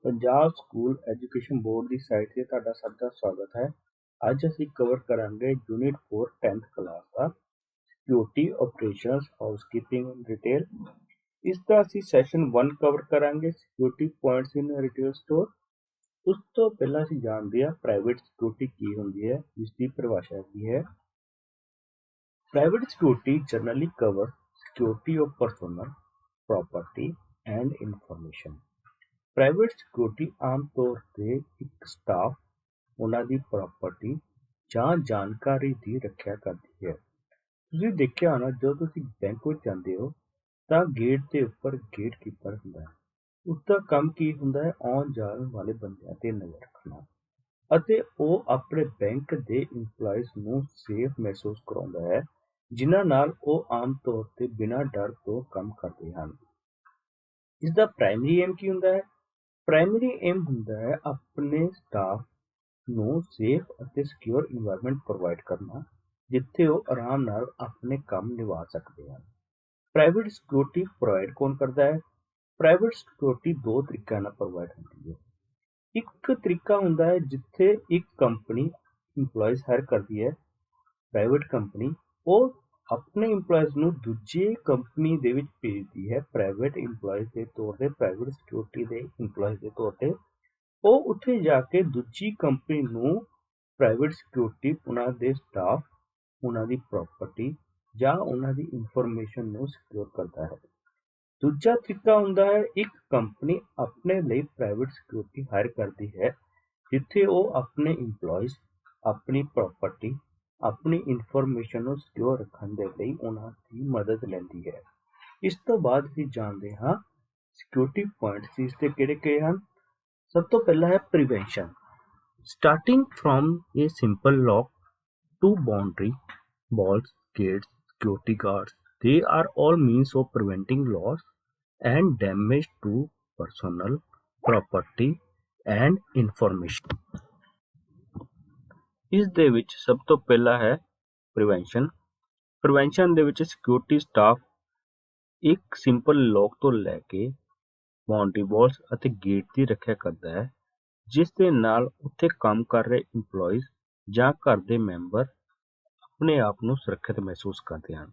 Punjab school education board ਦੀ site 'ਤੇ ਤੁਹਾਡਾ ਸਭ ਦਾ ਸਵਾਗਤ ਹੈ। ਅੱਜ ਅਸੀਂ ਕਵਰ ਕਰਾਂਗੇ ਯੂਨਿਟ 4 10th ਕਲਾਸ ਦਾ ਸਿਕਿਉਰਿਟੀ ਆਪਰੇਸ਼ਨਸ ਹਾਊਸਕੀਪਿੰਗ ਰਿਟੇਲ। ਇਸ ਦਾ ਅਸੀਂ ਸੈਸ਼ਨ 1 ਕਵਰ ਕਰਾਂਗੇ ਸਿਕਿਉਰਿਟੀ ਪੁਆਇੰਟਸ ਇਨ ਰਿਟੇਲ ਸਟੋਰ। ਉਸ ਤੋਂ ਪਹਿਲਾਂ ਅਸੀਂ ਜਾਣਦੇ ਹਾਂ ਪ੍ਰਾਈਵੇਟ ਸਿਕਿਉਰਿਟੀ ਕੀ ਹੁੰਦੀ ਹੈ, ਇਸ ਦੀ ਪਰਿਭਾਸ਼ਾ ਕੀ ਹੈ। Private security generally cover security of personal property and information. Private security ਆਮ ਤੌਰ ਤੇ ਇੱਕ ਸਟਾਫ, ਉਹਨਾਂ ਦੀ ਪ੍ਰਾਪਰਟੀ ਜਾਂ ਜਾਣਕਾਰੀ ਦੀ ਰੱਖਿਆ ਕਰਦੀ ਹੈ। ਤੁਸੀਂ ਦੇਖਿਆ ਹੋਣਾ ਜਦੋਂ ਤੁਸੀਂ ਬੈਂਕ ਵਿੱਚ ਜਾਂਦੇ ਹੋ ਤਾਂ ਗੇਟ ਦੇ ਉੱਪਰ ਗੇਟ ਕੀਪਰ ਹੁੰਦਾ ਹੈ। ਉਸ ਦਾ ਕੰਮ ਕੀ ਹੁੰਦਾ ਹੈ? ਆਉਣ ਜਾਣ ਵਾਲੇ ਬੰਦਿਆਂ ਤੇ ਨਜ਼ਰ ਰੱਖਣਾ ਅਤੇ ਉਹ ਆਪਣੇ ਬੈਂਕ ਦੇ ਇੰਪਲਾਈਜ਼ ਨੂੰ ਸੇਫ ਮਹਿਸੂਸ ਕਰਾਉਂਦਾ ਹੈ, ਜਿਨ੍ਹਾਂ ਨਾਲ ਉਹ ਆਮ ਤੌਰ ਤੇ ਬਿਨਾਂ ਡਰ ਤੋਂ ਕੰਮ ਕਰਦੇ ਹਨ। ਇਸ ਦਾ ਪ੍ਰਾਇਮਰੀ ਏਮ ਕੀ ਹੁੰਦਾ ਹੈ? ਪ੍ਰਾਇਮਰੀ ਏਮ ਹੁੰਦਾ ਹੈ ਆਪਣੇ ਸਟਾਫ ਨੂੰ ਸੇਫ ਅਤੇ ਸਿਕਿਉਰ ਇਨਵਾਇਰਨਮੈਂਟ ਪ੍ਰੋਵਾਈਡ ਕਰਨਾ, ਜਿੱਥੇ ਉਹ ਆਰਾਮ ਨਾਲ ਆਪਣੇ ਕੰਮ ਨਿਭਾ ਸਕਦੇ ਹਨ। ਪ੍ਰਾਈਵੇਟ ਸਿਕਿਉਰਿਟੀ ਪ੍ਰੋਵਾਈਡ ਕੌਣ ਕਰਦਾ ਹੈ? ਪ੍ਰਾਈਵੇਟ ਸਿਕਿਉਰਿਟੀ ਦੋ ਤਰੀਕਿਆਂ ਨਾਲ ਪ੍ਰੋਵਾਈਡ ਹੁੰਦੀ ਹੈ। ਇੱਕ ਤਰੀਕਾ ਹੁੰਦਾ ਹੈ ਜਿੱਥੇ ਇੱਕ ਕੰਪਨੀ ਇੰਪਲਾਈਜ਼ ਹਾਇਰ ਕਰਦੀ ਹੈ, ਪ੍ਰਾਈਵੇਟ ਕੰਪਨੀ, ਉਹ ਆਪਣੇ ਇੰਪਲਾਈਜ਼ ਨੂੰ ਦੂਜੀ ਕੰਪਨੀ ਦੇ ਵਿੱਚ ਭੇਜਦੀ ਹੈ ਪ੍ਰਾਈਵੇਟ ਇੰਪਲਾਈਜ਼ ਦੇ ਤੌਰ ਤੇ, ਪ੍ਰਾਈਵੇਟ ਸਿਕਿਉਰਿਟੀ ਦੇ ਇੰਪਲਾਈਜ਼ ਦੇ ਤੌਰ ਤੇ। ਉਹ ਉੱਥੇ ਜਾ ਕੇ ਦੂਜੀ ਕੰਪਨੀ ਨੂੰ ਪ੍ਰਾਈਵੇਟ ਸਿਕਿਉਰਿਟੀ, ਉਹਨਾਂ ਦੇ ਸਟਾਫ, ਉਹਨਾਂ ਦੀ ਪ੍ਰਾਪਰਟੀ ਜਾਂ ਉਹਨਾਂ ਦੀ ਇਨਫੋਰਮੇਸ਼ਨ ਨੂੰ ਸਿਕਿਉਰ ਕਰਦਾ ਹੈ। ਦੂਜਾ ਤਰੀਕਾ ਹੁੰਦਾ ਹੈ ਇੱਕ ਕੰਪਨੀ ਆਪਣੇ ਲਈ ਪ੍ਰਾਈਵੇਟ ਸਿਕਿਉਰਿਟੀ ਹਾਇਰ ਕਰਦੀ ਹੈ, ਜਿੱਥੇ ਉਹ ਆਪਣੇ ਇੰਪਲਾਈਜ਼, ਆਪਣੀ ਪ੍ਰਾਪਰਟੀ, ਆਪਣੀ ਇਨਫੋਰਮੇਸ਼ਨ ਨੂੰ ਸਿਕਿਉਰ ਰੱਖਣ ਦੇ ਲਈ ਉਹਨਾਂ ਦੀ ਮਦਦ ਲੈਂਦੀ ਹੈ। ਇਸ ਤੋਂ ਬਾਅਦ ਅਸੀਂ ਜਾਣਦੇ ਹਾਂ ਸਿਕਿਉਰਿਟੀ ਪੁਆਇੰਟਸ ਇਸ ਦੇ ਕਿਹੜੇ ਹਨ। ਸਭ ਤੋਂ ਪਹਿਲਾ ਹੈ prevention. Starting from a simple lock to boundary walls, gates, security guards, they are all means of preventing loss and damage to personal property and information। ਇਸ ਦੇ ਵਿੱਚ ਸਭ ਤੋਂ ਪਹਿਲਾ ਹੈ ਪ੍ਰੀਵੈਂਸ਼ਨ। ਪ੍ਰੀਵੈਂਸ਼ਨ ਦੇ ਵਿੱਚ ਸਿਕਿਉਰਿਟੀ ਸਟਾਫ ਇੱਕ ਸਿੰਪਲ ਲੌਕ ਤੋਂ ਲੈ ਕੇ ਬਾਉਂਡਰੀ ਵਾਲਸ ਅਤੇ ਗੇਟ ਦੀ ਰੱਖਿਆ ਕਰਦਾ ਹੈ, ਜਿਸ ਦੇ ਨਾਲ ਉੱਥੇ ਕੰਮ ਕਰ ਰਹੇ ਇੰਪਲਾਈਜ਼ ਜਾਂ ਘਰ ਦੇ ਮੈਂਬਰ ਆਪਣੇ ਆਪ ਨੂੰ ਸੁਰੱਖਿਅਤ ਮਹਿਸੂਸ ਕਰਦੇ ਹਨ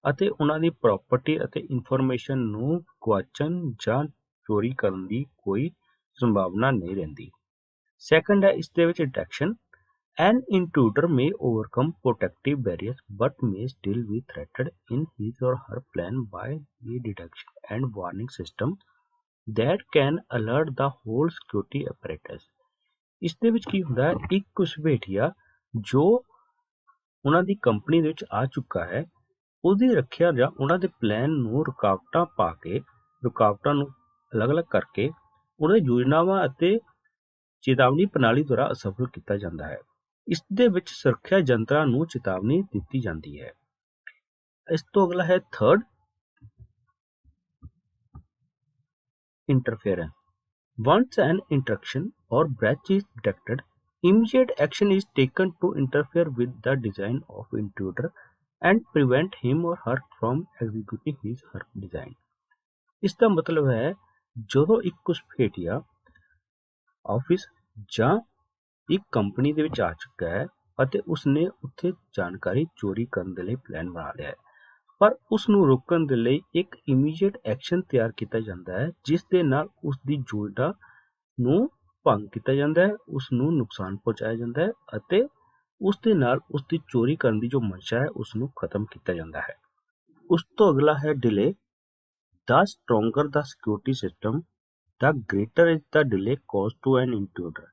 ਅਤੇ ਉਹਨਾਂ ਦੀ ਪ੍ਰਾਪਰਟੀ ਅਤੇ ਇਨਫੋਰਮੇਸ਼ਨ ਨੂੰ ਗੁਆਚਣ ਜਾਂ ਚੋਰੀ ਕਰਨ ਦੀ ਕੋਈ ਸੰਭਾਵਨਾ ਨਹੀਂ ਰਹਿੰਦੀ। ਸੈਕੰਡ ਹੈ ਇਸ ਦੇ ਵਿੱਚ detection. An intruder may overcome protective barriers but may still be threatened in his or her plan by a detection and warning system that can alert the whole security apparatus। ਇਸ ਦੇ ਵਿੱਚ ਕੀ ਹੁੰਦਾ ਹੈ, ਇੱਕ ਘੁਸਪੈਠੀਆ ਜੋ ਉਹਨਾਂ ਦੀ ਕੰਪਨੀ ਦੇ ਵਿੱਚ ਆ ਚੁੱਕਾ ਹੈ, ਉਹਦੀ ਰੱਖਿਆ ਜਾਂ ਉਹਨਾਂ ਦੇ ਪਲਾਨ ਨੂੰ ਰੁਕਾਵਟਾਂ ਪਾ ਕੇ, ਰੁਕਾਵਟਾਂ ਨੂੰ ਅਲੱਗ-ਅਲੱਗ ਕਰਕੇ ਉਹਨਾਂ ਦੀ ਯੋਜਨਾਵਾਂ ਅਤੇ ਚੇਤਾਵਨੀ ਪ੍ਰਣਾਲੀ ਦੁਆਰਾ ਅਸਫਲ ਕੀਤਾ ਜਾਂਦਾ ਹੈ। ਇਸ ਦੇ ਵਿੱਚ ਸੁਰੱਖਿਆ ਯੰਤਰਾਂ ਨੂੰ ਚੇਤਾਵਨੀ ਦਿੱਤੀ ਜਾਂਦੀ ਹੈ। ਇਸ ਤੋਂ ਅਗਲਾ ਹੈ third, interference. Once an intrusion or breach is detected, immediate action is taken to interfere with the design of intruder and prevent him or her from executing his or her design। ਇਸ ਦਾ ਮਤਲਬ ਹੈ ਜਦੋਂ ਇੱਕ ਘੁਸਪੈਠੀਆ office ਜਾਂ ਇੱਕ company ਦੇ ਵਿੱਚ ਆ ਚੁੱਕਾ ਹੈ ਅਤੇ ਉਸਨੇ ਉੱਥੇ ਜਾਣਕਾਰੀ ਚੋਰੀ ਕਰਨ ਦੇ ਲਈ ਪਲਾਨ ਬਣਾ ਲਿਆ ਹੈ, ਪਰ ਉਸ ਨੂੰ ਰੋਕਣ ਦੇ ਲਈ ਇੱਕ ਇਮੀਡੀਏਟ ਐਕਸ਼ਨ ਤਿਆਰ ਕੀਤਾ ਜਾਂਦਾ ਹੈ, ਜਿਸ ਦੇ ਨਾਲ ਉਸ ਦੀ ਯੋਜਨਾ ਨੂੰ ਭੰਗ ਕੀਤਾ ਜਾਂਦਾ ਹੈ, ਉਸ ਨੂੰ ਨੁਕਸਾਨ ਪਹੁੰਚਾਇਆ ਜਾਂਦਾ ਹੈ ਅਤੇ ਉਸ ਦੇ ਨਾਲ ਉਸ ਦੀ ਚੋਰੀ ਕਰਨ ਦੀ ਜੋ ਮਨਸ਼ਾ ਹੈ ਉਸ ਨੂੰ ਖਤਮ ਕੀਤਾ ਜਾਂਦਾ ਹੈ। ਉਸ ਤੋਂ ਅਗਲਾ ਹੈ delay. The stronger the security system, the greater is the delay caused to an intruder,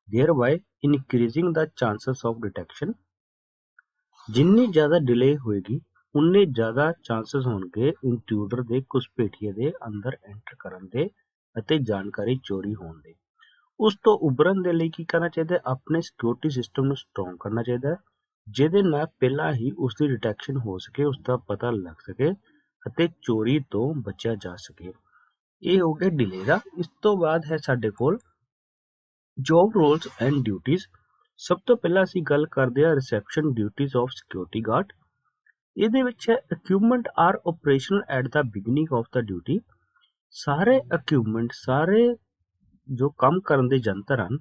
thereby increasing the chances of detection। ਜਿੰਨੀ ਜ਼ਿਆਦਾ ਡਿਲੇ ਹੋਏਗੀ ਉਨੇ ਜ਼ਿਆਦਾ ਚਾਂਸਸ ਹੋਣਗੇ ਇੰਟਰੂਡਰ ਦੇ, ਘੁਸਪੈਠੀਏ ਦੇ ਅੰਦਰ ਐਂਟਰ ਕਰਨ ਦੇ ਅਤੇ ਜਾਣਕਾਰੀ ਚੋਰੀ ਹੋਣ ਦੇ। ਉਸ ਤੋਂ ਉਭਰਨ ਦੇ ਲਈ ਕੀ ਕਰਨਾ ਚਾਹੀਦਾ ਹੈ? ਆਪਣੇ ਸਿਕਿਉਰਿਟੀ ਸਿਸਟਮ ਨੂੰ ਸਟਰੋਂਗ ਕਰਨਾ ਚਾਹੀਦਾ ਹੈ, ਜਿਹਦੇ ਨਾਲ ਪਹਿਲਾਂ ਹੀ ਉਸ ਦੀ ਡਿਟੈਕਸ਼ਨ ਹੋ ਸਕੇ, ਉਸ ਦਾ ਪਤਾ ਲੱਗ ਸਕੇ ਅਤੇ ਚੋਰੀ ਤੋਂ ਬਚਿਆ ਜਾ ਸਕੇ। ਇਹ ਹੋ ਗਿਆ ਡਿਲੇ ਦਾ। ਇਸ ਤੋਂ ਬਾਅਦ ਹੈ ਸਾਡੇ ਕੋਲ ਜੌਬ ਰੋਲਸ ਐਂਡ ਡਿਊਟੀਜ਼। ਸਭ ਤੋਂ ਪਹਿਲਾਂ ਅਸੀਂ ਗੱਲ ਕਰਦੇ ਹਾਂ reception duties of security guard. ਇਹਦੇ ਵਿੱਚ ਹੈ equipment are operational at the beginning of the duty. ਸਾਰੇ ਇਕਵਿਪਮੈਂਟ, ਸਾਰੇ ਜੋ ਕੰਮ ਕਰਨ ਦੇ ਯੰਤਰ ਹਨ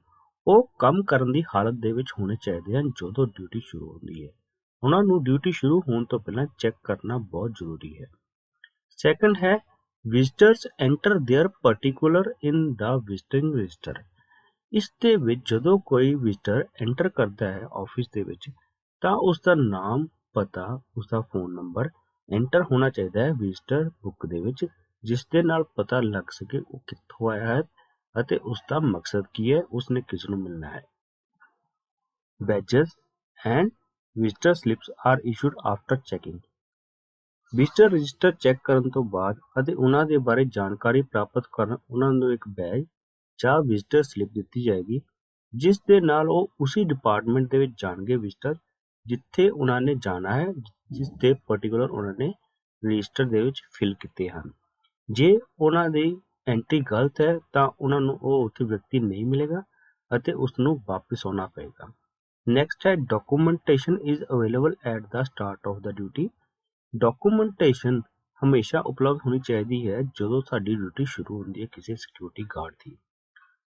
ਉਹ ਕੰਮ ਕਰਨ ਦੀ ਹਾਲਤ ਦੇ ਵਿੱਚ ਹੋਣੇ ਚਾਹੀਦੇ ਹਨ ਜਦੋਂ ਡਿਊਟੀ ਸ਼ੁਰੂ ਹੁੰਦੀ ਹੈ। ਉਹਨਾਂ ਨੂੰ ਡਿਊਟੀ ਸ਼ੁਰੂ ਹੋਣ ਤੋਂ ਪਹਿਲਾਂ ਚੈੱਕ ਕਰਨਾ ਬਹੁਤ ਜ਼ਰੂਰੀ ਹੈ। ਸੈਕੰਡ ਹੈ visitors enter their particular in the visiting register. ਇਸ ਦੇ ਵਿੱਚ ਜਦੋਂ ਕੋਈ ਵਿਜ਼ਟਰ ਐਂਟਰ ਕਰਦਾ ਹੈ ਆਫਿਸ ਦੇ ਵਿੱਚ ਤਾਂ ਉਸ ਦਾ ਨਾਮ, ਪਤਾ, ਉਸ ਦਾ ਫੋਨ ਨੰਬਰ ਐਂਟਰ ਹੋਣਾ ਚਾਹੀਦਾ ਹੈ ਵਿਜ਼ਟਰ ਬੁੱਕ ਦੇ ਵਿੱਚ, ਜਿਸ ਦੇ ਨਾਲ ਪਤਾ ਲੱਗ ਸਕੇ ਉਹ ਕਿੱਥੋਂ ਆਇਆ ਹੈ ਅਤੇ ਉਸ ਦਾ ਮਕਸਦ ਕੀ ਹੈ, ਉਸਨੇ ਕਿਸ ਨੂੰ ਮਿਲਣਾ ਹੈ। Badges and visitor slips are issued after checking. Visitor register check ਕਰਨ ਤੋਂ ਬਾਅਦ ਅਤੇ ਉਹਨਾਂ ਦੇ ਬਾਰੇ ਜਾਣਕਾਰੀ ਪ੍ਰਾਪਤ ਕਰਨ ਉਹਨਾਂ ਨੂੰ ਇੱਕ ਬੈਜ ਜਾਂ ਵਿਜ਼ਟਰ ਸਲਿੱਪ ਦਿੱਤੀ ਜਾਏਗੀ, ਜਿਸ ਦੇ ਨਾਲ ਉਹ ਉਸੇ ਡਿਪਾਰਟਮੈਂਟ ਦੇ ਵਿੱਚ ਜਾਣਗੇ ਵਿਜ਼ਟਰ ਜਿੱਥੇ ਉਹਨਾਂ ਨੇ ਜਾਣਾ ਹੈ, ਜਿਸ ਦੇ ਪਾਰਟਿਕੂਲਰ ਉਹਨਾਂ ਨੇ ਰਜਿਸਟਰ ਦੇ ਵਿੱਚ ਫਿਲ ਕੀਤੇ ਹਨ। ਜੇ ਉਹਨਾਂ ਦੀ ਐਂਟਰੀ ਗਲਤ ਹੈ ਤਾਂ ਉਹਨਾਂ ਨੂੰ ਉਹ ਉੱਥੇ ਵਿਅਕਤੀ ਨਹੀਂ ਮਿਲੇਗਾ ਅਤੇ ਉਸ ਨੂੰ ਵਾਪਸ ਆਉਣਾ ਪਏਗਾ। ਨੈਕਸਟ ਹੈ documentation is available at the start of the duty. Documentation ਹਮੇਸ਼ਾ ਉਪਲਬਧ ਹੋਣੀ ਚਾਹੀਦੀ ਹੈ ਜਦੋਂ ਸਾਡੀ ਡਿਊਟੀ ਸ਼ੁਰੂ ਹੁੰਦੀ ਹੈ ਕਿਸੇ ਸਿਕਿਉਰਿਟੀ ਗਾਰਡ ਦੀ।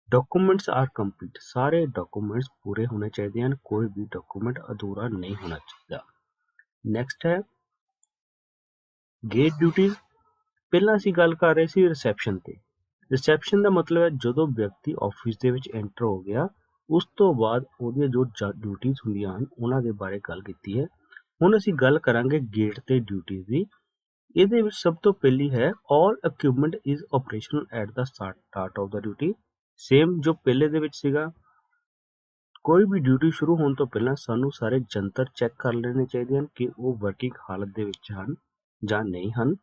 Documents are complete. ਸਾਰੇ ਡਾਕੂਮੈਂਟਸ ਪੂਰੇ ਹੋਣੇ ਚਾਹੀਦੇ ਹਨ, ਕੋਈ ਵੀ ਡਾਕੂਮੈਂਟ ਅਧੂਰਾ ਨਹੀਂ ਹੋਣਾ ਚਾਹੀਦਾ। ਨੈਕਸਟ ਹੈ ਗੇਟ ਡਿਊਟੀਜ਼। ਪਹਿਲਾਂ ਅਸੀਂ ਗੱਲ ਕਰ ਰਹੇ ਸੀ ਰਿਸੈਪਸ਼ਨ ਤੇ। ਰਿਸੈਪਸ਼ਨ ਦਾ ਮਤਲਬ ਹੈ ਜਦੋਂ ਵਿਅਕਤੀ ਆਫਿਸ ਦੇ ਵਿੱਚ ਐਂਟਰ ਹੋ ਗਿਆ ਉਸ ਤੋਂ ਬਾਅਦ ਉਹਦੀਆਂ ਜੋ ਡਿਊਟੀਜ਼ ਹੁੰਦੀਆਂ ਹਨ ਉਹਨਾਂ ਦੇ ਬਾਰੇ ਗੱਲ ਕੀਤੀ ਹੈ। ਹੁਣ ਅਸੀਂ ਗੱਲ ਕਰਾਂਗੇ ਗੇਟ ਤੇ ਡਿਊਟੀਜ਼ ਦੀ। ਇਹਦੇ ਵਿੱਚ ਸਭ ਤੋਂ ਪਹਿਲੀ ਹੈ all equipment is operational at the start of the duty. Same ਜੋ ਪਹਿਲੇ ਦੇ ਵਿੱਚ ਸੀਗਾ, ਕੋਈ ਵੀ ਡਿਊਟੀ ਸ਼ੁਰੂ ਹੋਣ ਤੋਂ ਪਹਿਲਾਂ ਸਾਨੂੰ ਸਾਰੇ ਜੰਤਰ ਚੈੱਕ ਕਰ ਲੈਣੇ ਚਾਹੀਦੇ ਹਨ ਕਿ ਉਹ ਵਰਕਿੰਗ ਹਾਲਤ ਦੇ ਵਿੱਚ ਹਨ ਜਾਂ ਨਹੀਂ ਹਨ।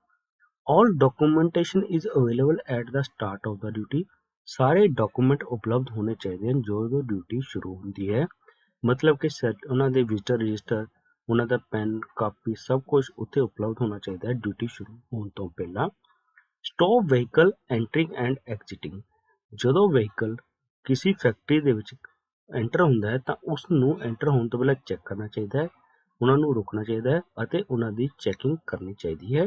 All documentation is available at the start of the duty. ਸਾਰੇ ਡਾਕੂਮੈਂਟ ਉਪਲਬਧ ਹੋਣੇ ਚਾਹੀਦੇ ਹਨ ਜਦੋਂ ਡਿਊਟੀ ਸ਼ੁਰੂ ਹੁੰਦੀ ਹੈ। ਮਤਲਬ ਕਿ ਉਹਨਾਂ ਦੇ ਵਿਜ਼ਟਰ ਰਜਿਸਟਰ, ਉਹਨਾਂ ਦਾ ਪੈਨ, ਕਾਪੀ, ਸਭ ਕੁਝ ਉੱਥੇ ਉਪਲਬਧ ਹੋਣਾ ਚਾਹੀਦਾ ਹੈ ਡਿਊਟੀ ਸ਼ੁਰੂ ਹੋਣ ਤੋਂ ਪਹਿਲਾਂ। Stop vehicle entering and exiting. ਜਦੋਂ ਵਹੀਕਲ ਕਿਸੇ ਫੈਕਟਰੀ ਦੇ ਵਿੱਚ ਐਂਟਰ ਹੁੰਦਾ ਹੈ ਤਾਂ ਉਸ ਨੂੰ ਐਂਟਰ ਹੋਣ ਤੋਂ ਪਹਿਲਾਂ ਚੈੱਕ ਕਰਨਾ ਚਾਹੀਦਾ ਹੈ, ਉਹਨਾਂ ਨੂੰ ਰੋਕਣਾ ਚਾਹੀਦਾ ਹੈ ਅਤੇ ਉਹਨਾਂ ਦੀ ਚੈਕਿੰਗ ਕਰਨੀ ਚਾਹੀਦੀ ਹੈ।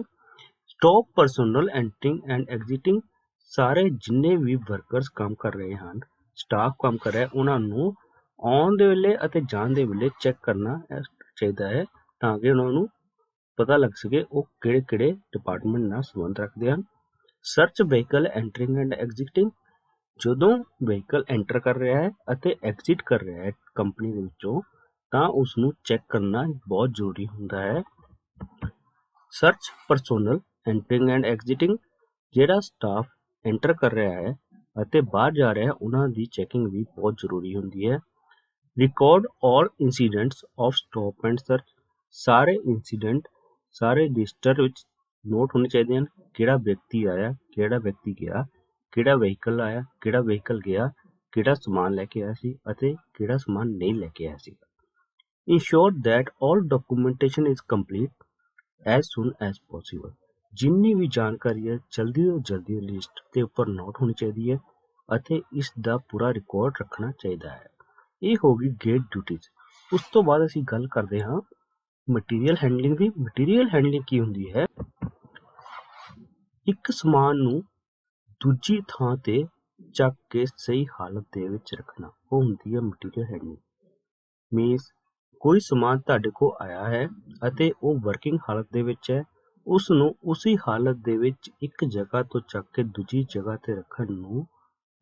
Stop personnel entering and exiting. ਸਾਰੇ ਜਿੰਨੇ ਵੀ ਵਰਕਰਸ ਕੰਮ ਕਰ ਰਹੇ ਹਨ, ਸਟਾਫ ਕੰਮ ਕਰ ਰਿਹਾ, ਉਹਨਾਂ ਨੂੰ ਆਉਣ ਦੇ ਵੇਲੇ ਅਤੇ ਜਾਣ ਦੇ ਵੇਲੇ ਚੈੱਕ ਕਰਨਾ ਚਾਹੀਦਾ ਹੈ ਤਾਂ ਕਿ ਉਹਨਾਂ ਨੂੰ ਪਤਾ ਲੱਗ ਸਕੇ ਉਹ ਕਿਹੜੇ ਕਿਹੜੇ ਡਿਪਾਰਟਮੈਂਟ ਨਾਲ ਸੰਬੰਧ ਰੱਖਦੇ ਹਨ। Search vehicle entering and exiting. ਜਦੋਂ ਵਹੀਕਲ ਐਂਟਰ ਕਰ ਰਿਹਾ ਹੈ ਅਤੇ ਐਗਜ਼ਿਟ ਕਰ ਰਿਹਾ ਹੈ ਕੰਪਨੀ ਦੇ ਵਿੱਚੋਂ ਤਾਂ ਉਸ ਨੂੰ ਚੈੱਕ ਕਰਨਾ ਬਹੁਤ ਜ਼ਰੂਰੀ ਹੁੰਦਾ ਹੈ। Search personnel entering and exiting. ਜਿਹੜਾ ਸਟਾਫ ਐਂਟਰ ਕਰ ਰਿਹਾ ਹੈ ਅਤੇ ਬਾਹਰ ਜਾ ਰਿਹਾ ਹੈ ਉਹਨਾਂ ਦੀ ਚੈਕਿੰਗ ਵੀ ਬਹੁਤ ਜ਼ਰੂਰੀ ਹੁੰਦੀ ਹੈ। Record all incidents of stop and search. ਸਾਰੇ ਇਨਸੀਡੈਂਟ ਸਾਰੇ ਰਜਿਸਟਰ ਵਿੱਚ ਨੋਟ ਹੋਣੇ ਚਾਹੀਦੇ ਹਨ। ਕਿਹੜਾ ਵਿਅਕਤੀ ਆਇਆ, ਕਿਹੜਾ ਵਿਅਕਤੀ ਗਿਆ, ਕਿਹੜਾ ਵਹੀਕਲ ਆਇਆ, ਕਿਹੜਾ ਵਹੀਕਲ ਗਿਆ, ਕਿਹੜਾ ਸਮਾਨ ਲੈ ਕੇ ਆਇਆ ਸੀ ਅਤੇ ਕਿਹੜਾ ਸਮਾਨ ਨਹੀਂ ਲੈ ਕੇ ਆਇਆ ਸੀ। Ensure that all documentation is complete as soon as possible. ਜਿੰਨੀ ਵੀ ਜਾਣਕਾਰੀ ਹੈ ਜਲਦੀ ਤੋਂ ਜਲਦੀ ਲਿਸਟ ਦੇ ਉੱਪਰ ਨੋਟ ਹੋਣੀ ਚਾਹੀਦੀ ਹੈ ਅਤੇ ਇਸ ਦਾ ਪੂਰਾ ਰਿਕਾਰਡ ਰੱਖਣਾ ਚਾਹੀਦਾ ਹੈ। ਇਹ ਹੋ ਗਈ ਗੇਟ ਡਿਊਟੀਜ਼। ਉਸ ਤੋਂ ਬਾਅਦ ਅਸੀਂ ਗੱਲ ਕਰਦੇ ਹਾਂ ਮਟੀਰੀਅਲ ਹੈਂਡਲਿੰਗ ਦੀ। ਮਟੀਰੀਅਲ ਹੈਂਡਲਿੰਗ ਕੀ ਹੁੰਦੀ ਹੈ? ਇੱਕ ਸਮਾਨ ਨੂੰ ਦੂਜੀ ਥਾਂ ਤੇ ਚੱਕ ਕੇ ਸਹੀ ਹਾਲਤ ਦੇ ਵਿੱਚ ਰੱਖਣਾ, ਉਹ ਹੁੰਦੀ ਹੈ ਮਟੀਰੀਅਲ ਹੈਂਡਲਿੰਗ। ਮੀਨਸ ਕੋਈ ਸਮਾਨ ਤੁਹਾਡੇ ਕੋਲ ਆਇਆ ਹੈ ਅਤੇ ਉਹ ਵਰਕਿੰਗ ਹਾਲਤ ਦੇ ਵਿੱਚ ਹੈ, ਉਸ ਨੂੰ ਉਸੇ ਹਾਲਤ ਦੇ ਵਿੱਚ ਇੱਕ ਜਗ੍ਹਾ ਤੋਂ ਚੱਕ ਕੇ ਦੂਜੀ ਜਗ੍ਹਾ ਤੇ ਰੱਖਣ ਨੂੰ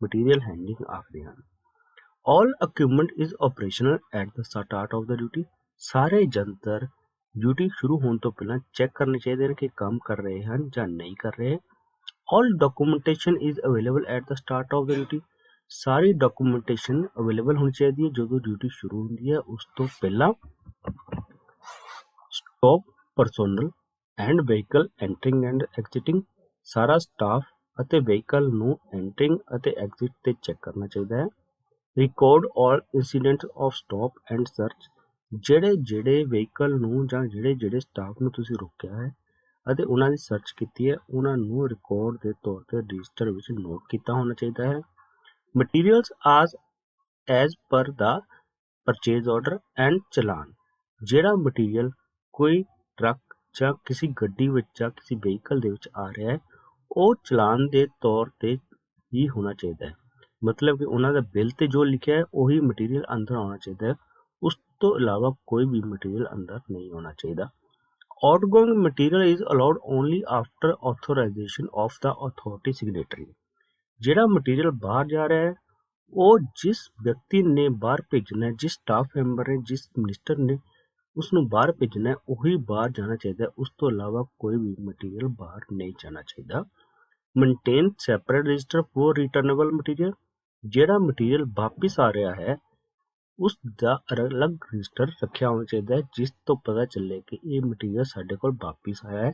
ਮਟੀਰੀਅਲ ਹੈਂਡਲਿੰਗ ਆਖਦੇ ਹਨ। All equipment is operational at the start of the duty. ਸਾਰੇ ਜੰਤਰ ਡਿਊਟੀ ਸ਼ੁਰੂ ਹੋਣ ਤੋਂ ਪਹਿਲਾਂ ਚੈੱਕ ਕਰਨੇ ਚਾਹੀਦੇ ਹਨ ਕਿ ਕੰਮ ਕਰ ਰਹੇ ਹਨ ਜਾਂ ਨਹੀਂ ਕਰ ਰਹੇ। All documentation is available at the start of the duty. ਸਾਰੀ ਡਾਕੂਮੈਂਟੇਸ਼ਨ ਅਵੇਲੇਬਲ ਹੋਣੀ ਚਾਹੀਦੀ ਹੈ ਜਦੋਂ ਡਿਊਟੀ ਸ਼ੁਰੂ ਹੁੰਦੀ ਹੈ ਉਸ ਤੋਂ ਪਹਿਲਾਂ। Stop personnel and vehicle entering and exiting. ਸਾਰਾ ਸਟਾਫ ਅਤੇ ਵਹੀਕਲ ਨੂੰ ਐਂਟਰਿੰਗ ਅਤੇ ਐਗਜ਼ਿਟ ਤੇ ਚੈੱਕ ਕਰਨਾ ਚਾਹੀਦਾ ਹੈ। Record all incidents of stop and search. ਜਿਹੜੇ ਵਹੀਕਲ ਨੂੰ ਜਾਂ ਜਿਹੜੇ ਸਟਾਫ ਨੂੰ ਤੁਸੀਂ ਰੋਕਿਆ ਹੈ ਅਤੇ ਉਹਨਾਂ ਦੀ ਸਰਚ ਕੀਤੀ ਹੈ ਉਹਨਾਂ ਨੂੰ ਰਿਕਾਰਡ ਦੇ ਤੌਰ ਤੇ ਰਜਿਸਟਰ ਵਿੱਚ ਨੋਟ ਕੀਤਾ ਹੋਣਾ ਚਾਹੀਦਾ ਹੈ। Materials as per the purchase order and challan. ਜਿਹੜਾ ਮਟੀਰੀਅਲ ਕੋਈ ਟਰੱਕ ਜਾਂ ਕਿਸੇ ਗੱਡੀ ਵਿੱਚ ਜਾਂ ਕਿਸੇ ਵਹੀਕਲ ਦੇ ਵਿੱਚ ਆ ਰਿਹਾ ਹੈ ਉਹ ਚਲਾਨ ਦੇ ਤੌਰ ਤੇ ਹੀ ਹੋਣਾ ਚਾਹੀਦਾ ਹੈ। मतलब कि ਉਹਨਾਂ ਦਾ ਬਿੱਲ ਤੇ ਜੋ ਲਿਖਿਆ ਹੈ ਉਹੀ ਮਟੀਰੀਅਲ ਅੰਦਰ ਆਉਣਾ ਚਾਹੀਦਾ ਹੈ, ਉਸ ਤੋਂ ਇਲਾਵਾ ਕੋਈ ਵੀ ਮਟੀਰੀਅਲ ਅੰਦਰ ਨਹੀਂ ਆਉਣਾ ਚਾਹੀਦਾ। Outgoing material is allowed only after authorization of the authority signatory। ਜਿਹੜਾ ਮਟੀਰੀਅਲ ਬਾਹਰ ਜਾ ਰਿਹਾ ਹੈ ਉਹ ਜਿਸ ਵਿਅਕਤੀ ਨੇ ਬਾਹਰ ਭੇਜਣਾ ਹੈ, ਜਿਸ ਸਟਾਫ ਮੈਂਬਰ ਨੇ, ਜਿਸ ਮਿਨਿਸਟਰ ਨੇ ਉਸ ਨੂੰ ਬਾਹਰ ਭੇਜਣਾ ਹੈ, ਉਹੀ ਬਾਹਰ ਜਾਣਾ ਚਾਹੀਦਾ ਹੈ। ਉਸ ਤੋਂ ਇਲਾਵਾ ਕੋਈ ਵੀ ਮਟੀਰੀਅਲ ਬਾਹਰ ਨਹੀਂ ਜਾਣਾ ਚਾਹੀਦਾ। Maintain separate register for returnable material. ਜਿਹੜਾ ਮਟੀਰੀਅਲ ਵਾਪਿਸ ਆ ਰਿਹਾ ਹੈ ਉਸ ਦਾ ਅਲੱਗ ਰਜਿਸਟਰ ਰੱਖਿਆ ਹੋਣਾ ਚਾਹੀਦਾ ਹੈ, ਜਿਸ ਤੋਂ ਪਤਾ ਚੱਲੇ ਕਿ ਇਹ ਮਟੀਰੀਅਲ ਸਾਡੇ ਕੋਲ ਵਾਪਿਸ ਆਇਆ ਹੈ,